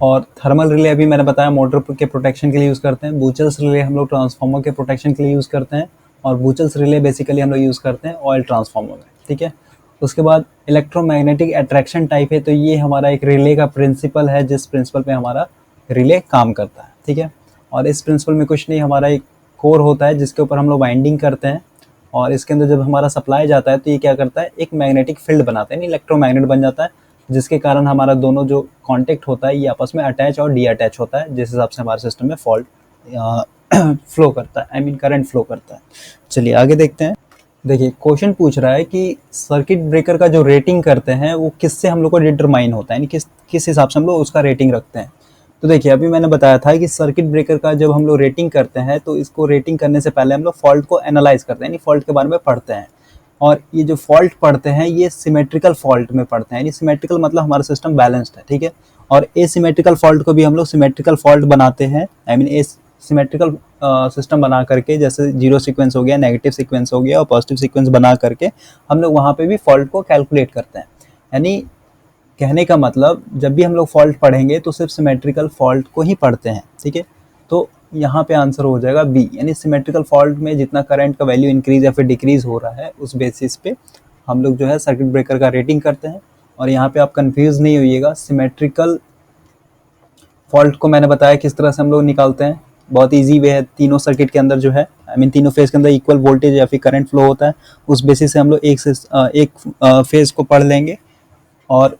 और थर्मल रिले अभी मैंने बताया मोटर के प्रोटेक्शन के लिए यूज़ करते हैं। बूचल्स रिले हम लोग ट्रांसफार्मर के प्रोटेक्शन के लिए यूज़ करते हैं, और बूचल्स रिले बेसिकली हम लोग यूज़ करते हैं ऑयल ट्रांसफार्मर में, ठीक है। उसके बाद इलेक्ट्रोमैग्नेटिक अट्रैक्शन टाइप है, तो ये हमारा एक रिले का प्रिंसिपल है जिस प्रिंसिपल पे हमारा रिले काम करता है, ठीक है। और इस प्रिंसिपल में कुछ नहीं, हमारा एक कोर होता है जिसके ऊपर हम लोग वाइंडिंग करते हैं, और इसके अंदर जब हमारा सप्लाई जाता है तो ये क्या करता है, एक मैग्नेटिक फील्ड बनाता है, यानी इलेक्ट्रोमैग्नेट बन जाता है, जिसके कारण हमारा दोनों जो कांटेक्ट होता है ये आपस में अटैच और डी अटैच होता है, जिस हिसाब से हमारे सिस्टम में फॉल्ट फ्लो करता है, आई मीन करंट फ्लो करता है। चलिए आगे देखते हैं। देखिए क्वेश्चन पूछ रहा है कि सर्किट ब्रेकर का जो रेटिंग करते हैं वो किससे हम लोग को डिटरमाइन होता है, यानी किस हिसाब से हम लोग उसका रेटिंग रखते हैं। तो देखिए अभी मैंने बताया था कि सर्किट ब्रेकर का जब हम लोग रेटिंग करते हैं तो इसको रेटिंग करने से पहले हम लोग फॉल्ट को एनालाइज करते हैं, यानी फॉल्ट के बारे में पढ़ते हैं। और ये जो फॉल्ट पढ़ते हैं ये सिमेट्रिकल फॉल्ट में पढ़ते हैं, यानी सिमेट्रिकल मतलब हमारा सिस्टम बैलेंस्ड है, ठीक है। और एसिमेट्रिकल फॉल्ट को भी हम लोग सिमेट्रिकल फॉल्ट बनाते हैं, I mean A symmetrical system बना करके, जैसे जीरो सीक्वेंस हो गया, नेगेटिव सीक्वेंस हो गया और पॉजिटिव सीक्वेंस बना करके हम लोग वहाँ पे भी फॉल्ट को कैलकुलेट करते हैं। यानी कहने का मतलब जब भी हम लोग फॉल्ट पढ़ेंगे तो सिर्फ सिमेट्रिकल फॉल्ट को ही पढ़ते हैं, ठीक है। तो यहाँ पे आंसर हो जाएगा बी, यानी सिमेट्रिकल फॉल्ट में जितना करंट का वैल्यू इंक्रीज या फिर डिक्रीज हो रहा है उस बेसिस पे हम लोग जो है सर्किट ब्रेकर का रेटिंग करते हैं। और यहाँ पे आप कंफ्यूज नहीं होइएगा, सिमेट्रिकल फॉल्ट को मैंने बताया किस तरह से हम लोग निकालते हैं, बहुत ईजी वे है। तीनों सर्किट के अंदर जो है, आई मीन तीनों फेज के अंदर इक्वल वोल्टेज या फिर करंट फ्लो होता है, उस बेसिस से हम लोग एक फेज को पढ़ लेंगे और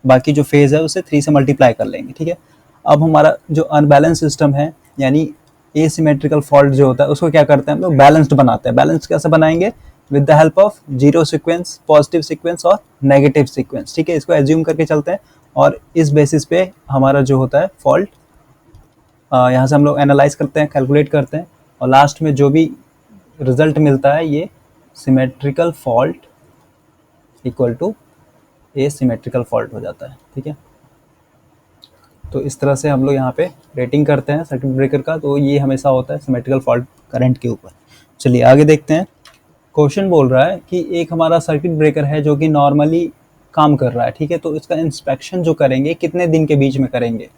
बाकी जो फेज है उसे 3 से मल्टीप्लाई कर लेंगे, ठीक है। अब हमारा जो अनबैलेंस सिस्टम है, यानी एसिमेट्रिकल फॉल्ट जो होता है उसको क्या करते हैं हम लोग, बैलेंस्ड बनाते हैं। बैलेंस कैसे बनाएंगे? With the help of zero sequence, positive sequence और नेगेटिव सीक्वेंस, ठीक है। इसको एज्यूम करके चलते हैं और इस बेसिस पे हमारा जो होता है फॉल्ट यहाँ से हम लोग एनालाइज करते हैं, कैलकुलेट करते हैं, और लास्ट में जो भी रिजल्ट मिलता है ये symmetrical fault equal to asymmetrical fault हो जाता है, ठीक है। तो इस तरह से हम लोग यहाँ पे रेटिंग करते हैं सर्किट ब्रेकर का, तो ये हमेशा होता है सिमेट्रिकल फॉल्ट करंट के ऊपर। चलिए आगे देखते हैं। क्वेश्चन बोल रहा है कि एक हमारा सर्किट ब्रेकर है जो कि नॉर्मली काम कर रहा है, ठीक है, तो इसका इंस्पेक्शन जो करेंगे कितने दिन के बीच में करेंगे?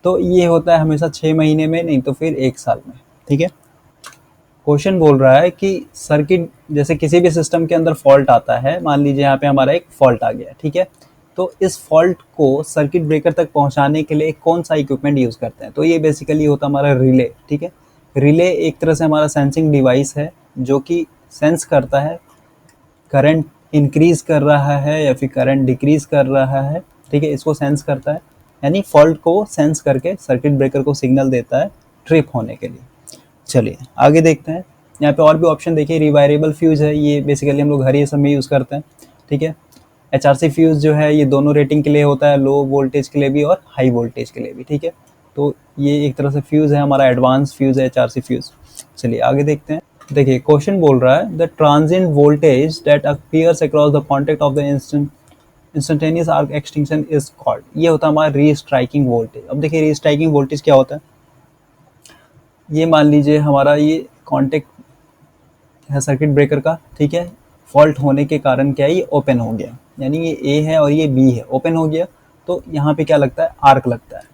तो ये होता है हमेशा 6 महीने में, नहीं तो फिर 1 साल में, ठीक है। क्वेश्चन बोल रहा है कि सर्किट, जैसे किसी भी सिस्टम के अंदर फॉल्ट आता है, मान लीजिए यहाँ पे हमारा एक फॉल्ट आ गया, ठीक है, तो इस फॉल्ट को सर्किट ब्रेकर तक पहुंचाने के लिए कौन सा इक्विपमेंट यूज़ करते हैं? तो ये बेसिकली होता है हमारा रिले, ठीक है। रिले एक तरह से हमारा सेंसिंग डिवाइस है जो कि सेंस करता है करंट इंक्रीज कर रहा है या फिर करंट डिक्रीज कर रहा है, ठीक है, इसको सेंस करता है, यानी फॉल्ट को सेंस करके सर्किट ब्रेकर को सिग्नल देता है ट्रिप होने के लिए। चलिए आगे देखते हैं। यहाँ पे और भी ऑप्शन देखिए, रिवायरेबल फ्यूज है, ये बेसिकली हम लोग घर ये सब में यूज़ करते हैं, ठीक है। HRC फ्यूज जो है ये दोनों रेटिंग के लिए होता है, लो वोल्टेज के लिए भी और हाई वोल्टेज के लिए भी, ठीक है। तो ये एक तरह से फ्यूज है, हमारा एडवांस फ्यूज है HRC फ्यूज। चलिए आगे देखते हैं। देखिए क्वेश्चन बोल रहा है the transient voltage that appears across the contact of the instantaneous arc extinction is called, ये होता है हमारा री स्ट्राइकिंग वोल्टेज। अब देखिए री स्ट्राइकिंग वोल्टेज क्या होता है, ये मान लीजिए हमारा ये कॉन्टेक्ट है सर्किट ब्रेकर का, ठीक है, फॉल्ट होने के कारण क्या है, ये ओपन हो गया, यानी ये ए है और ये बी है, ओपन हो गया, तो यहाँ पे क्या लगता है, आर्क लगता है।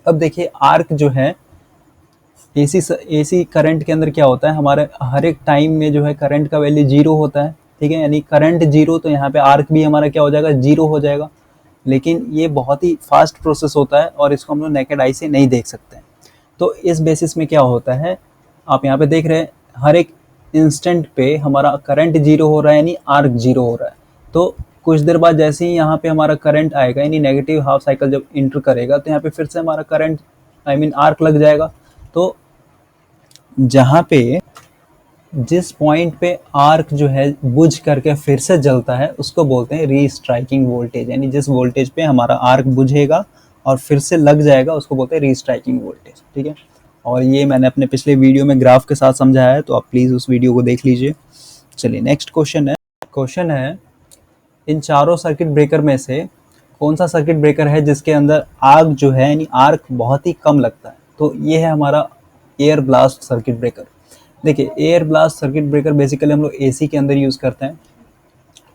अब देखिए आर्क जो है एसी करंट के अंदर क्या होता है, हमारे हर एक टाइम में जो है करंट का वैल्यू 0 होता है, ठीक है, यानी करंट 0, तो यहाँ पे आर्क भी हमारा क्या हो जाएगा, 0 हो जाएगा। लेकिन ये बहुत ही फास्ट प्रोसेस होता है और इसको हम लोग नेकेड आई से नहीं देख सकते हैं। तो इस बेसिस में क्या होता है, आप यहाँ पे देख रहे हैं हर एक इंस्टेंट पे हमारा करंट 0 हो रहा है, यानी आर्क 0 हो रहा है। तो कुछ देर बाद जैसे ही यहाँ पे हमारा करंट आएगा, यानी नेगेटिव हाफ साइकिल जब इंटर करेगा, तो यहाँ पे फिर से हमारा करंट आई मीन आर्क लग जाएगा। तो जहाँ पे जिस पॉइंट पे आर्क जो है बुझ करके फिर से जलता है उसको बोलते हैं रीस्ट्राइकिंग वोल्टेज, यानी जिस वोल्टेज पे हमारा आर्क बुझेगा और फिर से लग जाएगा उसको बोलते हैं रीस्ट्राइकिंग वोल्टेज। ठीक है, और ये मैंने अपने पिछले वीडियो में ग्राफ के साथ समझाया है, तो आप प्लीज़ उस वीडियो को देख लीजिए। चलिए नेक्स्ट क्वेश्चन है इन चारों सर्किट ब्रेकर में से कौन सा सर्किट ब्रेकर है जिसके अंदर आग जो है यानी आर्क बहुत ही कम लगता है। तो ये है हमारा एयर ब्लास्ट सर्किट ब्रेकर। देखिए air blast circuit breaker basically हम लोग एसी के अंदर यूज़ करते हैं,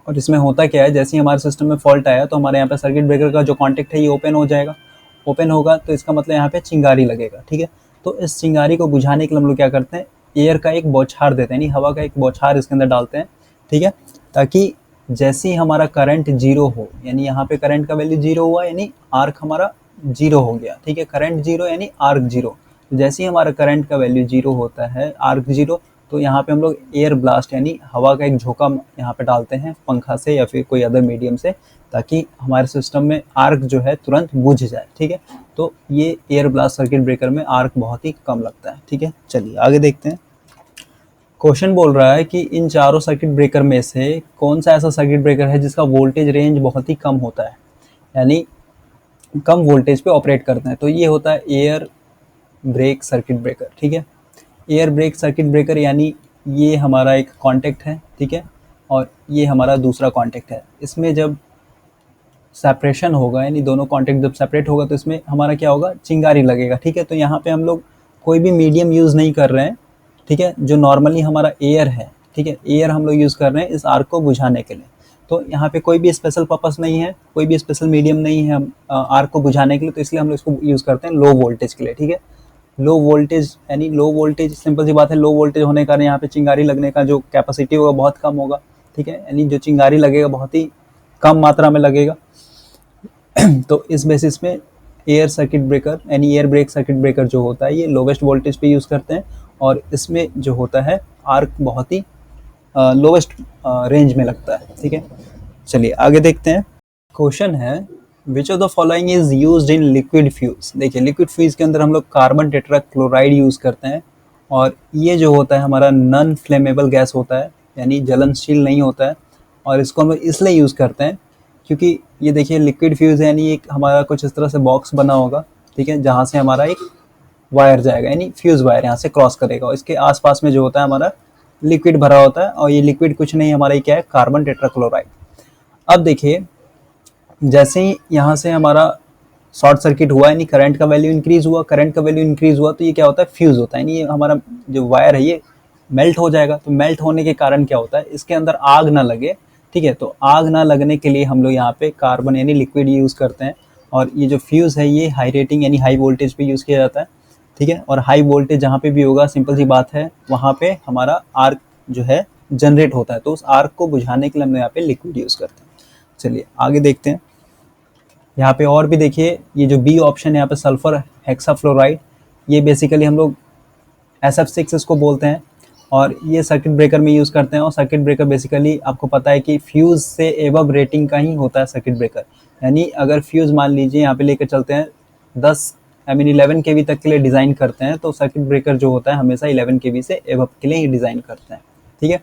और इसमें होता क्या है, जैसे ही हमारे सिस्टम में फॉल्ट आया तो हमारे यहाँ पे सर्किट ब्रेकर का जो कॉन्टेक्ट है ये ओपन हो जाएगा। ओपन होगा तो इसका मतलब यहाँ पे चिंगारी लगेगा। ठीक है, तो इस चिंगारी को बुझाने के लिए हम लोग क्या करते हैं, एयर का एक बौछार देते हैं, यानी हवा का एक बौछार इसके अंदर डालते हैं। ठीक है, ताकि जैसे ही हमारा करंट जीरो हो, यानी यहाँ पे करंट का वैल्यू जीरो हुआ यानी आर्क हमारा जीरो हो गया। ठीक है, करंट जीरो यानी आर्क जीरो। जैसे ही हमारा करंट का वैल्यू जीरो होता है, आर्क जीरो, तो यहाँ पे हम लोग एयर ब्लास्ट यानी हवा का एक झोंका यहाँ पे डालते हैं पंखा से या फिर कोई अदर मीडियम से, ताकि हमारे सिस्टम में आर्क जो है तुरंत बुझ जाए। ठीक है, तो ये एयर ब्लास्ट सर्किट ब्रेकर में आर्क बहुत ही कम लगता है। ठीक है, चलिए आगे देखते हैं। क्वेश्चन बोल रहा है कि इन चारों सर्किट ब्रेकर में से कौन सा ऐसा सर्किट ब्रेकर है जिसका वोल्टेज रेंज बहुत ही कम होता है, यानी कम वोल्टेज पे ऑपरेट करते हैं। तो ये होता है एयर ब्रेक सर्किट ब्रेकर। ठीक है, एयर ब्रेक सर्किट ब्रेकर यानी ये हमारा एक कॉन्टेक्ट है। ठीक है, और ये हमारा दूसरा कॉन्टेक्ट है। इसमें जब सेपरेशन होगा यानी दोनों कॉन्टेक्ट जब सेपरेट होगा तो इसमें हमारा क्या होगा, चिंगारी लगेगा। ठीक है, तो यहाँ पे हम लोग कोई भी मीडियम यूज़ नहीं कर रहे हैं। ठीक है, जो नॉर्मली हमारा एयर है, ठीक है, एयर हम लोग यूज़ कर रहे हैं इस आर्क को बुझाने के लिए। तो यहाँ पे कोई भी स्पेशल पर्पस नहीं है, कोई भी स्पेशल मीडियम नहीं है हम आर्क को बुझाने के लिए, तो इसलिए हम लोग इसको यूज़ करते हैं लो वोल्टेज के लिए। ठीक है, लो वोल्टेज यानी लो वोल्टेज, सिंपल सी बात है, लो वोल्टेज होने के कारण यहाँ पे चिंगारी लगने का जो कैपेसिटी होगा बहुत कम होगा। ठीक है, यानी जो चिंगारी लगेगा बहुत ही कम मात्रा में लगेगा। तो इस बेसिस में एयर सर्किट ब्रेकर यानी एयर ब्रेक सर्किट ब्रेकर जो होता है ये लोवेस्ट वोल्टेज पे यूज़ करते हैं, और इसमें जो होता है आर्क बहुत ही लोवेस्ट रेंज में लगता है। ठीक है, चलिए आगे देखते हैं। क्वेश्चन है which of the following is used in liquid fuse. देखिए लिक्विड फ्यूज के अंदर हम लोग कार्बन टेट्राक्लोराइड यूज़ करते हैं, और ये जो होता है हमारा नॉन फ्लेमेबल गैस होता है, यानी जलनशील नहीं होता है। और इसको हम लोग इसलिए यूज़ करते हैं क्योंकि ये देखिए लिक्विड फ्यूज है, यानी एक हमारा कुछ इस तरह से बॉक्स बना होगा। ठीक है, जहाँ से हमारा एक वायर जाएगा, यानी फ्यूज वायर यहाँ से क्रॉस करेगा, और इसके आसपास में जो होता है हमारा लिक्विड भरा होता है, और ये लिक्विड कुछ नहीं हमारा, ये क्या है, कार्बन टेट्राक्लोराइड। अब देखिए जैसे ही यहाँ से हमारा शॉर्ट सर्किट हुआ यानी करंट का वैल्यू इंक्रीज हुआ, करंट का वैल्यू इंक्रीज हुआ तो ये क्या होता है, फ्यूज होता है, यानी ये हमारा जो वायर है ये मेल्ट हो जाएगा। तो मेल्ट होने के कारण क्या होता है, इसके अंदर आग ना लगे। ठीक है, तो आग ना लगने के लिए हम लोग यहाँ पे कार्बन यानी लिक्विड यूज़ करते हैं, और ये जो फ्यूज़ है ये हाई रेटिंग यानी हाई वोल्टेज पे यूज़ किया जाता है। ठीक है, और हाई वोल्टेज जहाँ पे भी होगा सिंपल सी बात है वहाँ पे हमारा आर्क जो है जनरेट होता है, तो उस आर्क को बुझाने के लिए हम यहाँ पे लिक्विड यूज़ करते हैं। चलिए आगे देखते हैं। यहाँ पे और भी देखिए, ये जो बी ऑप्शन है यहाँ पे सल्फर हेक्साफ्लोराइड, ये बेसिकली हम लोग SF6 इसको बोलते हैं, और ये सर्किट ब्रेकर में यूज़ करते हैं। और सर्किट ब्रेकर बेसिकली आपको पता है कि फ्यूज़ से एबव रेटिंग का ही होता है सर्किट ब्रेकर, यानी अगर फ्यूज़ मान लीजिए यहाँ पे लेकर चलते हैं 10 आई मीन 11 kV तक के लिए डिज़ाइन करते हैं, तो सर्किट ब्रेकर जो होता है हमेशा 11 kV से एबव के लिए ही डिज़ाइन करते हैं। ठीक है,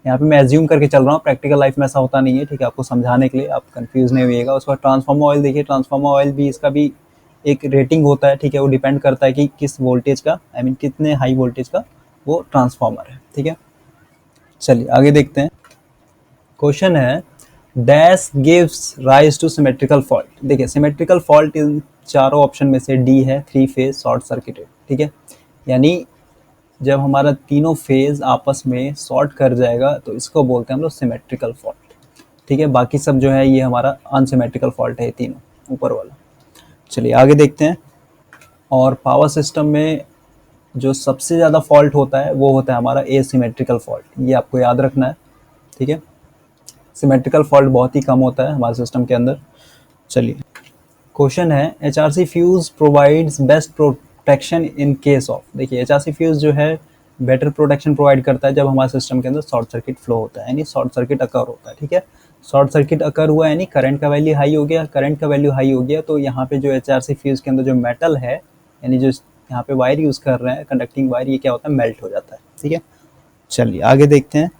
यहाँ पे मैं एज्यूम करके चल रहा हूँ, प्रैक्टिकल लाइफ में ऐसा होता नहीं है। ठीक है, आपको समझाने के लिए, आप कंफ्यूज नहीं होइएगा। उसके बाद ट्रांसफार्मर ऑयल देखिए, ट्रांसफार्मर ऑयल भी इसका भी एक रेटिंग होता है। ठीक है, वो डिपेंड करता है कि किस वोल्टेज का आई मीन कितने हाई वोल्टेज का वो ट्रांसफार्मर है। ठीक है, चलिए आगे देखते हैं। क्वेश्चन है dash gives rise two symmetrical fault. देखिए सिमेट्रिकल फॉल्ट इन चारों ऑप्शन में से डी है, 3 फेज शॉर्ट सर्किटेड। ठीक है, यानी जब हमारा तीनों फेज आपस में शॉर्ट कर जाएगा तो इसको बोलते हैं हम लोग सिमेट्रिकल फॉल्ट। ठीक है, बाकी सब जो है ये हमारा अनसिमेट्रिकल फॉल्ट है, तीनों ऊपर वाला। चलिए आगे देखते हैं। और पावर सिस्टम में जो सबसे ज़्यादा फॉल्ट होता है वो होता है हमारा एसिमेट्रिकल फॉल्ट, ये आपको याद रखना है। ठीक है, सिमेट्रिकल फॉल्ट बहुत ही कम होता है हमारे सिस्टम के अंदर। चलिए क्वेश्चन है HRC fuse provides best protection in case of. देखिए HRC फ्यूज जो है बेटर प्रोटेक्शन प्रोवाइड करता है जब हमारे सिस्टम के अंदर शॉर्ट सर्किट फ्लो होता है, यानी शॉर्ट सर्किट अकर होता है। ठीक है, शॉर्ट सर्किट अकर हुआ यानी करंट का वैल्यू हाई हो गया, करंट का वैल्यू हाई हो गया तो यहाँ पे जो HRC फ्यूज के अंदर जो मेटल है यानी जो यहाँ पे वायर यूज़ कर रहे हैं कंडक्टिंग वायर, ये क्या होता है, मेल्ट हो जाता है। ठीक है, चलिए आगे देखते हैं।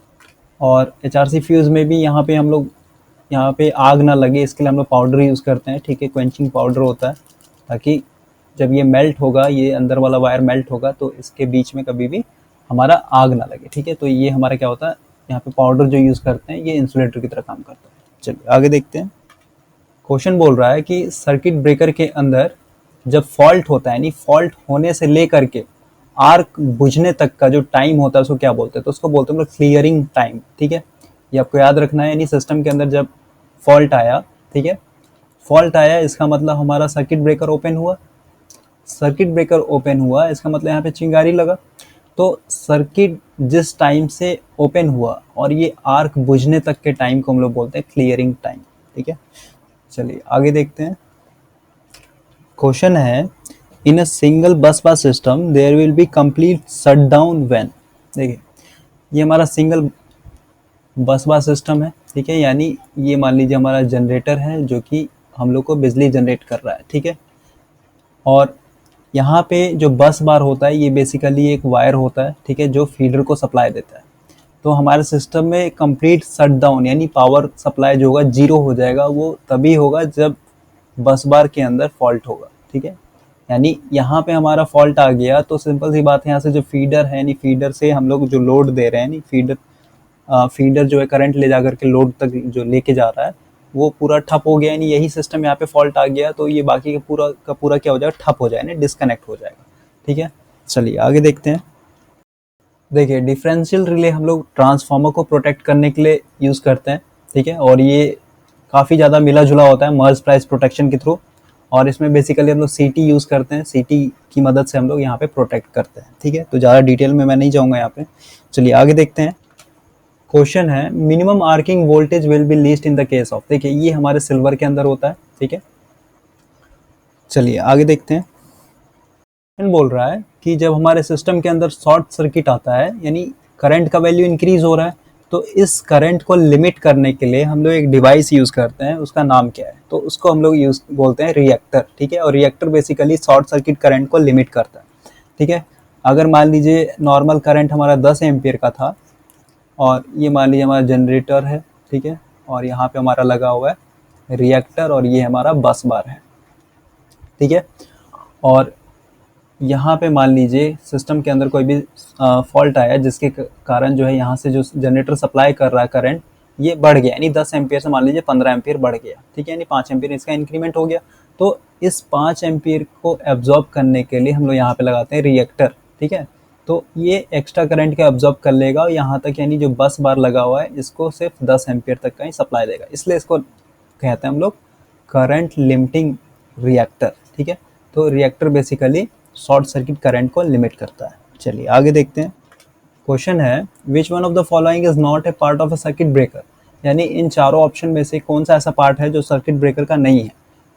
और HRC फ्यूज़ में भी यहाँ पे हम लोग यहाँ पे आग ना लगे इसके लिए हम लोग पाउडर यूज़ करते हैं, ठीक है, क्वेंचिंग पाउडर होता है, ताकि जब ये मेल्ट होगा, ये अंदर वाला वायर मेल्ट होगा तो इसके बीच में कभी भी हमारा आग ना लगे, ठीक है। तो ये हमारा क्या होता है, यहाँ पे पाउडर जो यूज़ करते हैं ये इंसुलेटर की तरह काम करता है। चलिए आगे देखते हैं। क्वेश्चन बोल रहा है कि सर्किट ब्रेकर के अंदर जब फॉल्ट होता है, यानी फॉल्ट होने से लेकर के आर्क बुझने तक का जो टाइम होता है उसको क्या बोलते हैं, तो उसको बोलते हैं हम लोग क्लियरिंग टाइम, ठीक है। ये आपको याद रखना है, यानी सिस्टम के अंदर जब फॉल्ट आया, ठीक है, फॉल्ट आया इसका मतलब हमारा सर्किट ब्रेकर ओपन हुआ, सर्किट ब्रेकर ओपन हुआ इसका मतलब यहाँ पे चिंगारी लगा। तो सर्किट जिस टाइम से ओपन हुआ और ये आर्क बुझने तक के टाइम को हम लोग बोलते हैं क्लियरिंग टाइम, ठीक है। चलिए आगे देखते हैं। क्वेश्चन है, in a single bus bar system there will be complete shutdown when. देखिए ये हमारा सिंगल बस बार सिस्टम है, ठीक है, यानी ये मान लीजिए हमारा जनरेटर है जो कि हम लोग को बिजली जनरेट कर रहा है, ठीक है। और यहाँ पे जो बस बार होता है ये बेसिकली एक वायर होता है, ठीक है, जो फीडर को सप्लाई देता है। तो हमारे सिस्टम में कंप्लीट शटडाउन यानी पावर सप्लाई जो होगा जीरो हो जाएगा, वो तभी होगा जब बस बार के अंदर फॉल्ट होगा, ठीक है। यानी यहाँ पे हमारा फॉल्ट आ गया तो सिंपल सी बात है, यहाँ से जो फीडर है, यानी फीडर से हम लोग जो लोड दे रहे हैं, यानी फीडर जो है करंट ले जा करके लोड तक जो लेके जा रहा है वो पूरा ठप हो गया, यानी यही सिस्टम यहाँ पे फॉल्ट आ गया तो ये बाकी का पूरा क्या हो जाएगा, ठप हो जाएगा, यानी डिस्कनेक्ट हो जाएगा, ठीक है। चलिए आगे देखते हैं। देखिए डिफरेंशियल रिले हम लोग ट्रांसफार्मर को प्रोटेक्ट करने के लिए यूज़ करते हैं, ठीक है, और ये काफ़ी ज़्यादा मिला जुला होता है मर्ज प्राइस प्रोटेक्शन के थ्रू। और इसमें बेसिकली हम लोग सीटी यूज़ करते हैं, सीटी की मदद से हम लोग यहाँ पे प्रोटेक्ट करते हैं, ठीक है। तो ज़्यादा डिटेल में मैं नहीं जाऊँगा यहाँ पे। चलिए आगे देखते हैं। क्वेश्चन है, minimum arcing voltage will be least in the case of. देखिए ये हमारे सिल्वर के अंदर होता है, ठीक है। चलिए आगे देखते हैं। बोल रहा है कि जब हमारे सिस्टम के अंदर शॉर्ट सर्किट आता है, यानी करंट का वैल्यू इंक्रीज हो रहा है, तो इस करंट को लिमिट करने के लिए हम लोग एक डिवाइस यूज़ करते हैं, उसका नाम क्या है, तो उसको हम लोग यूज़ बोलते हैं रिएक्टर, ठीक है। और reactor basically short circuit current को लिमिट करता है, ठीक है। अगर मान लीजिए नॉर्मल करंट हमारा 10 एम्पियर का था और ये मान लीजिए हमारा जनरेटर है, ठीक है, और यहाँ पे हमारा लगा हुआ है रिएक्टर और ये हमारा बस बार है, ठीक है। और यहाँ पे मान लीजिए सिस्टम के अंदर कोई भी फॉल्ट आया जिसके कारण जो है यहाँ से जो जनरेटर सप्लाई कर रहा है करंट ये बढ़ गया, यानी 10 एम्पियर से मान लीजिए 15 एम्पियर बढ़ गया, ठीक है, यानी 5 एम्पियर इसका इंक्रीमेंट हो गया। तो इस 5 एम्पियर को एब्जॉर्ब करने के लिए हम लोग यहाँ पे लगाते हैं रिएक्टर, ठीक है। तो ये एक्स्ट्रा करंट का एब्जॉर्ब कर लेगा और यहाँ तक यानी जो बस बार लगा हुआ है इसको सिर्फ 10 एम्पियर तक का ही सप्लाई देगा, इसलिए इसको कहते हैं हम लोग करंट लिमिटिंग रिएक्टर, ठीक है। तो reactor basically short circuit current को लिमिट करता है। चलिए आगे देखते हैं। क्वेश्चन है, which one of the following is not a part of a circuit breaker. यानी इन चारों ऑप्शन में से कौन सा ऐसा पार्ट है जो सर्किट ब्रेकर का नहीं है,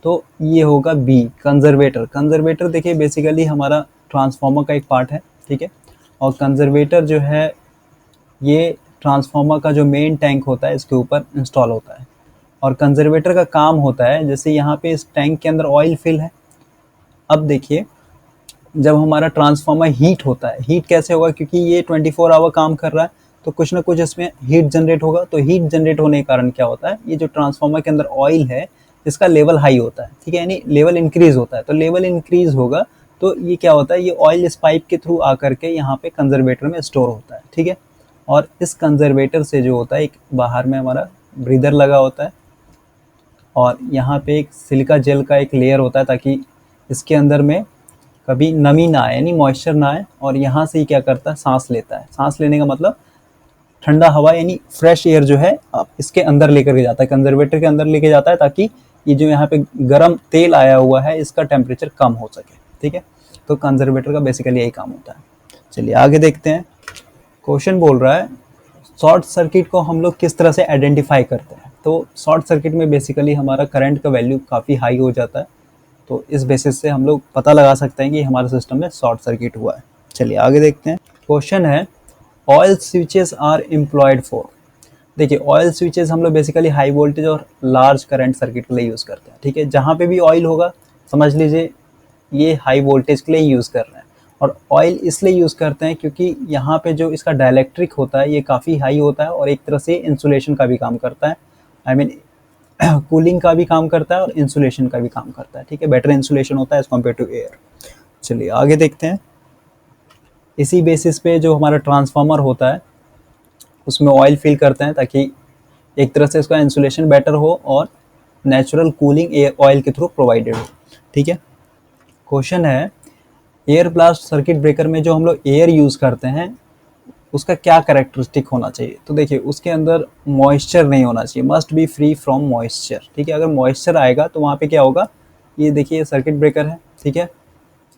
तो ये होगा बी, कंजर्वेटर। कंजर्वेटर देखिए बेसिकली हमारा ट्रांसफार्मर का एक पार्ट है, ठीक है, और कंजर्वेटर जो है ये ट्रांसफार्मर का जो मेन टैंक होता है इसके ऊपर इंस्टॉल होता है। और कंजर्वेटर का काम होता है, जैसे यहाँ पे इस टैंक के अंदर ऑयल फिल है, अब देखिए जब हमारा ट्रांसफार्मर हीट होता है, हीट कैसे होगा, क्योंकि ये 24 आवर काम कर रहा है तो कुछ ना कुछ इसमें हीट जनरेट होगा। तो हीट जनरेट होने के कारण क्या होता है, ये जो ट्रांसफार्मर के अंदर ऑयल है इसका लेवल हाई होता है, ठीक है, यानी लेवल इंक्रीज होता है। तो लेवल इंक्रीज होगा तो ये क्या होता है, ये ऑयल इस पाइप के थ्रू आकर के यहाँ पे कंजर्वेटर में स्टोर होता है, ठीक है। और इस कंजर्वेटर से जो होता है एक बाहर में हमारा ब्रीदर लगा होता है और यहाँ पे एक सिलिका जेल का एक लेयर होता है ताकि इसके अंदर में कभी नमी ना आए, यानी मॉइस्चर ना आए। और यहाँ से ही क्या करता है, सांस लेता है। सांस लेने का मतलब ठंडा हवा यानी फ्रेश एयर जो है इसके अंदर लेकर के जाता है, कंजर्वेटर के अंदर लेके जाता है, ताकि ये जो यहाँ पे गर्म तेल आया हुआ है इसका टेम्परेचर कम हो सके, ठीक है। तो कंजर्वेटर का बेसिकली यही काम होता है। चलिए आगे देखते हैं। क्वेश्चन बोल रहा है, शॉर्ट सर्किट को हम लोग किस तरह से आइडेंटिफाई करते हैं। तो शॉर्ट सर्किट में बेसिकली हमारा करंट का वैल्यू काफ़ी हाई हो जाता है, तो इस बेसिस से हम लोग पता लगा सकते हैं कि हमारे सिस्टम में शॉर्ट सर्किट हुआ है। चलिए आगे देखते हैं। क्वेश्चन है, oil switches are employed for. देखिए ऑयल स्विचेस हम लोग बेसिकली हाई वोल्टेज और लार्ज करंट सर्किट के लिए यूज़ करते हैं, ठीक है। जहाँ पे भी ऑयल होगा समझ लीजिए ये हाई वोल्टेज के लिए यूज़ कर रहे हैं। और ऑयल इसलिए यूज़ करते हैं क्योंकि यहाँ पे जो इसका डाइलेक्ट्रिक होता है ये काफ़ी हाई होता है और एक तरह से इंसुलेशन का भी काम करता है, आई मीन कूलिंग का भी काम करता है और इंसुलेशन का भी काम करता है, ठीक है, बेटर इंसुलेशन होता है एज कम्पेयर टू एयर। चलिए आगे देखते हैं। इसी बेसिस पे जो हमारा ट्रांसफार्मर होता है उसमें ऑयल फिल करते हैं ताकि एक तरह से इसका इंसुलेशन बेटर हो और नेचुरल कूलिंग एयर ऑयल के थ्रू प्रोवाइडेड हो, ठीक है। क्वेश्चन है एयर ब्लास्ट सर्किट ब्रेकर में जो हम लोग एयर यूज़ करते हैं उसका क्या कैरेक्टरिस्टिक होना चाहिए। तो देखिए उसके अंदर मॉइस्चर नहीं होना चाहिए, must be free from moisture, ठीक है। अगर मॉइस्चर आएगा तो वहाँ पे क्या होगा, ये देखिए सर्किट ब्रेकर है, ठीक है।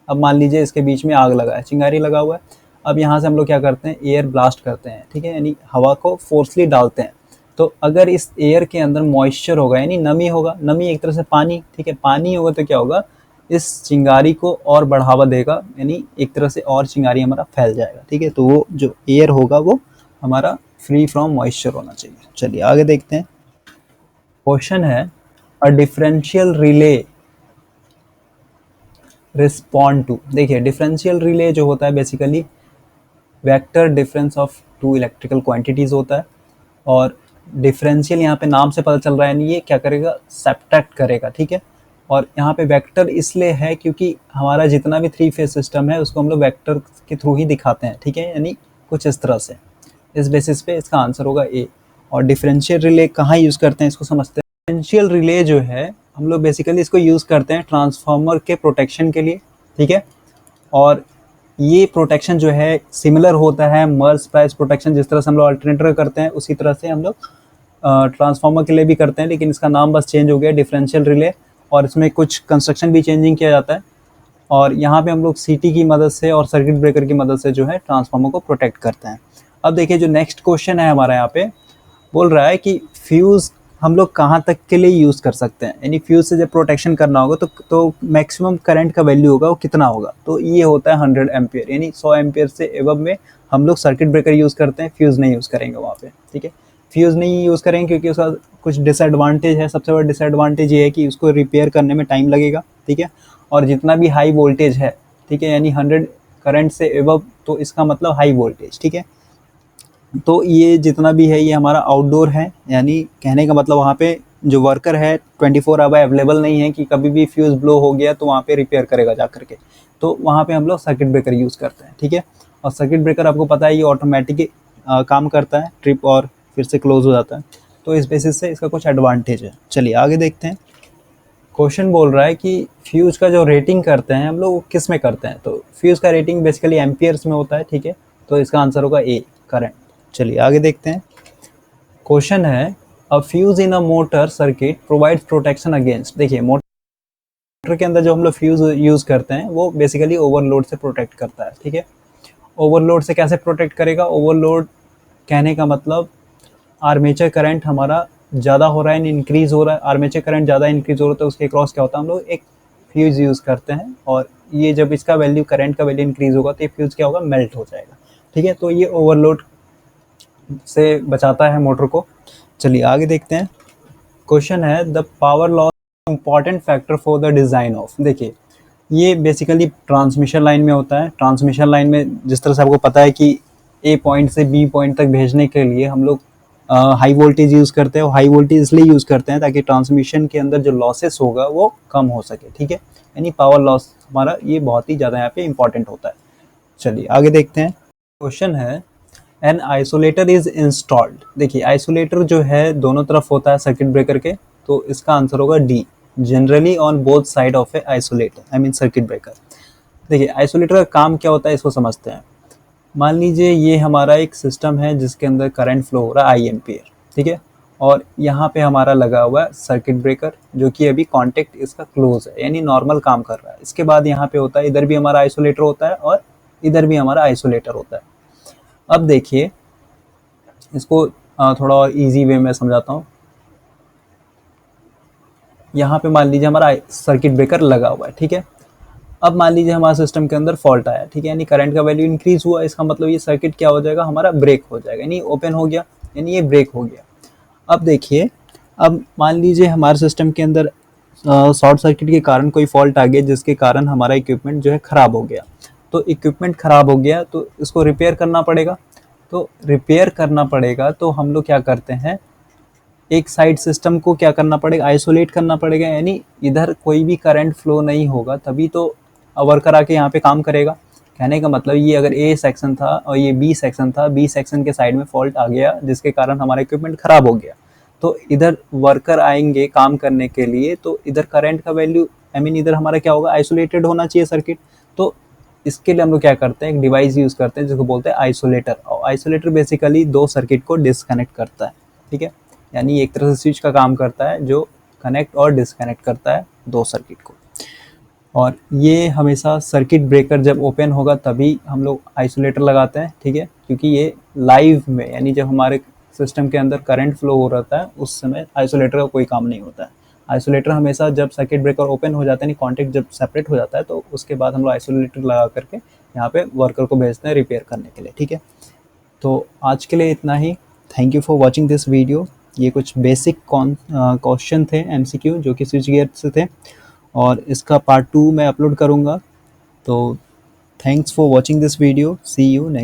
अब मान लीजिए इसके बीच में आग लगा है, चिंगारी लगा हुआ है। अब यहाँ से हम लोग क्या करते हैं, एयर ब्लास्ट करते हैं, ठीक है, यानी हवा को फोर्सली डालते हैं। तो अगर इस एयर के अंदर मॉइस्चर होगा यानी नमी होगा, नमी एक तरह से पानी, ठीक है, पानी होगा तो क्या होगा, इस चिंगारी को और बढ़ावा देगा, यानी एक तरह से और चिंगारी हमारा फैल जाएगा, ठीक है। तो वो जो एयर होगा वो हमारा फ्री फ्रॉम मॉइस्चर होना चाहिए। चलिए आगे देखते हैं। क्वेश्चन है a differential relay respond to. देखिए डिफरेंशियल रिले जो होता है basically vector difference of two electrical quantities होता है और डिफरेंशियल यहाँ पे नाम से पता चल रहा है नहीं, ये क्या करेगा, सब्ट्रैक्ट करेगा, ठीक है। और यहाँ पे वेक्टर इसलिए है क्योंकि हमारा जितना भी थ्री फेज सिस्टम है उसको हम लोग वेक्टर के थ्रू ही दिखाते हैं, ठीक है, यानी कुछ इस तरह से। इस बेसिस पे इसका आंसर होगा ए। और डिफरेंशियल रिले कहाँ यूज़ करते हैं इसको समझते हैं। डिफरेंशियल रिले जो है हम लोग बेसिकली इसको यूज़ करते हैं ट्रांसफार्मर के प्रोटेक्शन के लिए, ठीक है। और ये प्रोटेक्शन जो है सिमिलर होता है मर्ज स्प्लाइस प्रोटेक्शन, जिस तरह से हम लोग अल्टरनेटर करते हैं उसी तरह से हम लोग ट्रांसफार्मर के लिए भी करते हैं, लेकिन इसका नाम बस चेंज हो गया डिफरेंशियल रिले और इसमें कुछ कंस्ट्रक्शन भी चेंजिंग किया जाता है। और यहाँ पे हम लोग सीटी की मदद से और सर्किट ब्रेकर की मदद से जो है ट्रांसफार्मर को प्रोटेक्ट करते हैं। अब देखिए जो नेक्स्ट क्वेश्चन है हमारा यहाँ पे बोल रहा है कि फ्यूज़ हम लोग कहाँ तक के लिए यूज़ कर सकते हैं, यानी फ्यूज़ से जब प्रोटेक्शन करना होगा तो मैक्सिमम करंट का वैल्यू होगा वो कितना होगा। तो ये होता है 100 एम्पियर, यानी 100 एम्पियर से एबव में हम लोग सर्किट ब्रेकर यूज़ करते हैं, फ्यूज़ नहीं यूज़ करेंगे वहाँ पे, ठीक है। फ्यूज़ नहीं यूज़ करेंगे क्योंकि उसका कुछ डिसएडवांटेज है। सबसे बड़ा डिसएडवांटेज ये है कि उसको रिपेयर करने में टाइम लगेगा, ठीक है। और जितना भी हाई वोल्टेज है, ठीक है, यानी 100 करंट से एबव तो इसका मतलब हाई वोल्टेज, ठीक है। तो ये जितना भी है ये हमारा आउटडोर है, यानी कहने का मतलब वहाँ पे जो वर्कर है 24 आवर अवेलेबल नहीं है कि कभी भी फ्यूज़ ब्लो हो गया तो वहाँ पे रिपेयर करेगा जा करके। तो वहाँ पे हम लोग सर्किट ब्रेकर यूज़ करते हैं, ठीक है। और सर्किट ब्रेकर आपको पता है ये ऑटोमेटिक काम करता है, ट्रिप और फिर से क्लोज हो जाता है। तो इस बेसिस से इसका कुछ एडवांटेज है। चलिए आगे देखते हैं। क्वेश्चन बोल रहा है कि फ्यूज़ का जो रेटिंग करते हैं हम लोग किस में करते हैं। तो फ्यूज़ का रेटिंग बेसिकली एम्पियर्स में होता है, ठीक है। तो इसका आंसर होगा ए, करंट। चलिए आगे देखते हैं। क्वेश्चन है अ fuse in a motor circuit provides protection against. देखिए मोटर के अंदर जो हम लोग फ्यूज यूज़ करते हैं वो बेसिकली ओवरलोड से प्रोटेक्ट करता है, ठीक है। ओवरलोड से कैसे प्रोटेक्ट करेगा, ओवरलोड कहने का मतलब आर्मेचर करंट हमारा ज़्यादा हो रहा है, इंक्रीज़ हो रहा है, आर्मेचर करंट ज़्यादा इंक्रीज़ हो रहा है तो उसके क्रॉस क्या होता है, हम लोग एक फ्यूज़ यूज़ करते हैं और ये जब इसका वैल्यू करंट का वैल्यू इंक्रीज़ होगा तो ये फ्यूज़ क्या होगा, मेल्ट हो जाएगा, ठीक है। तो ये ओवरलोड से बचाता है मोटर को। चलिए आगे देखते हैं। क्वेश्चन है the power loss important factor for the design of. देखिए ये बेसिकली ट्रांसमिशन लाइन में होता है। ट्रांसमिशन लाइन में जिस तरह से आपको पता है कि ए पॉइंट से बी पॉइंट तक भेजने के लिए हम लोग हाई वोल्टेज यूज़ करते हैं। हाई वोल्टेज इसलिए यूज़ करते हैं ताकि ट्रांसमिशन के अंदर जो लॉसेस होगा वो कम हो सके, ठीक है। यानी पावर लॉस हमारा ये बहुत ही ज़्यादा यहाँ पे इंपॉर्टेंट होता है। चलिए आगे देखते हैं। क्वेश्चन है एन आइसोलेटर इज इंस्टॉल्ड। देखिए आइसोलेटर जो है दोनों तरफ होता है सर्किट ब्रेकर के, तो इसका आंसर होगा D, generally on both side of A isolator, I mean circuit breaker. देखिए आइसोलेटर का काम क्या होता है इसको समझते हैं। मान लीजिए ये हमारा एक सिस्टम है जिसके अंदर करंट फ्लो हो रहा है आई एम्पियर, ठीक है। और यहाँ पे हमारा लगा हुआ है सर्किट ब्रेकर जो कि अभी कॉन्टेक्ट इसका क्लोज है, यानी नॉर्मल काम कर रहा है। इसके बाद यहाँ पे होता है, इधर भी हमारा आइसोलेटर होता है और इधर भी हमारा आइसोलेटर होता है। अब देखिए इसको थोड़ा और इजी वे में समझाता हूँ। यहाँ पे मान लीजिए हमारा सर्किट ब्रेकर लगा हुआ है, ठीक है। अब मान लीजिए हमारे सिस्टम के अंदर फॉल्ट आया, ठीक है, यानी करंट का वैल्यू इंक्रीज हुआ, इसका मतलब ये सर्किट क्या हो जाएगा, हमारा ब्रेक हो जाएगा, यानी ओपन हो गया, यानी ये ब्रेक हो गया। अब देखिए, अब मान लीजिए हमारे सिस्टम के अंदर शॉर्ट सर्किट के कारण कोई फॉल्ट आ गया जिसके कारण हमारा इक्विपमेंट जो है ख़राब हो गया। तो इक्विपमेंट ख़राब हो गया तो इसको रिपेयर करना पड़ेगा। तो रिपेयर करना पड़ेगा तो हम लोग क्या करते हैं, एक साइड सिस्टम को क्या करना पड़ेगा, आइसोलेट करना पड़ेगा, यानी इधर कोई भी करंट फ्लो नहीं होगा तभी तो वर्कर आके यहाँ पे काम करेगा। कहने का मतलब ये, अगर ए सेक्शन था और ये बी सेक्शन था, बी सेक्शन के साइड में फॉल्ट आ गया जिसके कारण हमारा इक्विपमेंट खराब हो गया, तो इधर वर्कर आएंगे काम करने के लिए, तो इधर करंट का वैल्यू इधर हमारा क्या होगा, आइसोलेटेड होना चाहिए सर्किट। तो इसके लिए हम लोग क्या करते हैं, एक डिवाइस यूज़ करते हैं जिसको बोलते हैं आइसोलेटर। और आइसोलेटर बेसिकली दो सर्किट को डिस्कनेक्ट करता है, ठीक है, यानी एक तरह से स्विच का काम करता है जो कनेक्ट और डिस्कनेक्ट करता है दो सर्किट को। और ये हमेशा सर्किट ब्रेकर जब ओपन होगा तभी हम लोग आइसोलेटर लगाते हैं, ठीक है, क्योंकि ये लाइव में, यानी जब हमारे सिस्टम के अंदर करंट फ्लो हो रहता है उस समय आइसोलेटर का कोई काम नहीं होता है। आइसोलेटर हमेशा जब सर्किट ब्रेकर ओपन हो जाता है, यानी कॉन्टेक्ट जब सेपरेट हो जाता है, तो उसके बाद हम लोग आइसोलेटर लगा करके यहाँ पे वर्कर को भेजते हैं रिपेयर करने के लिए, ठीक है। तो आज के लिए इतना ही। Thank you for watching this video. ये कुछ बेसिक क्वेश्चन थे MCQ जो कि स्विच गियर से थे, और इसका पार्ट 2 मैं अपलोड करूँगा। तो thanks for watching this video, see you next.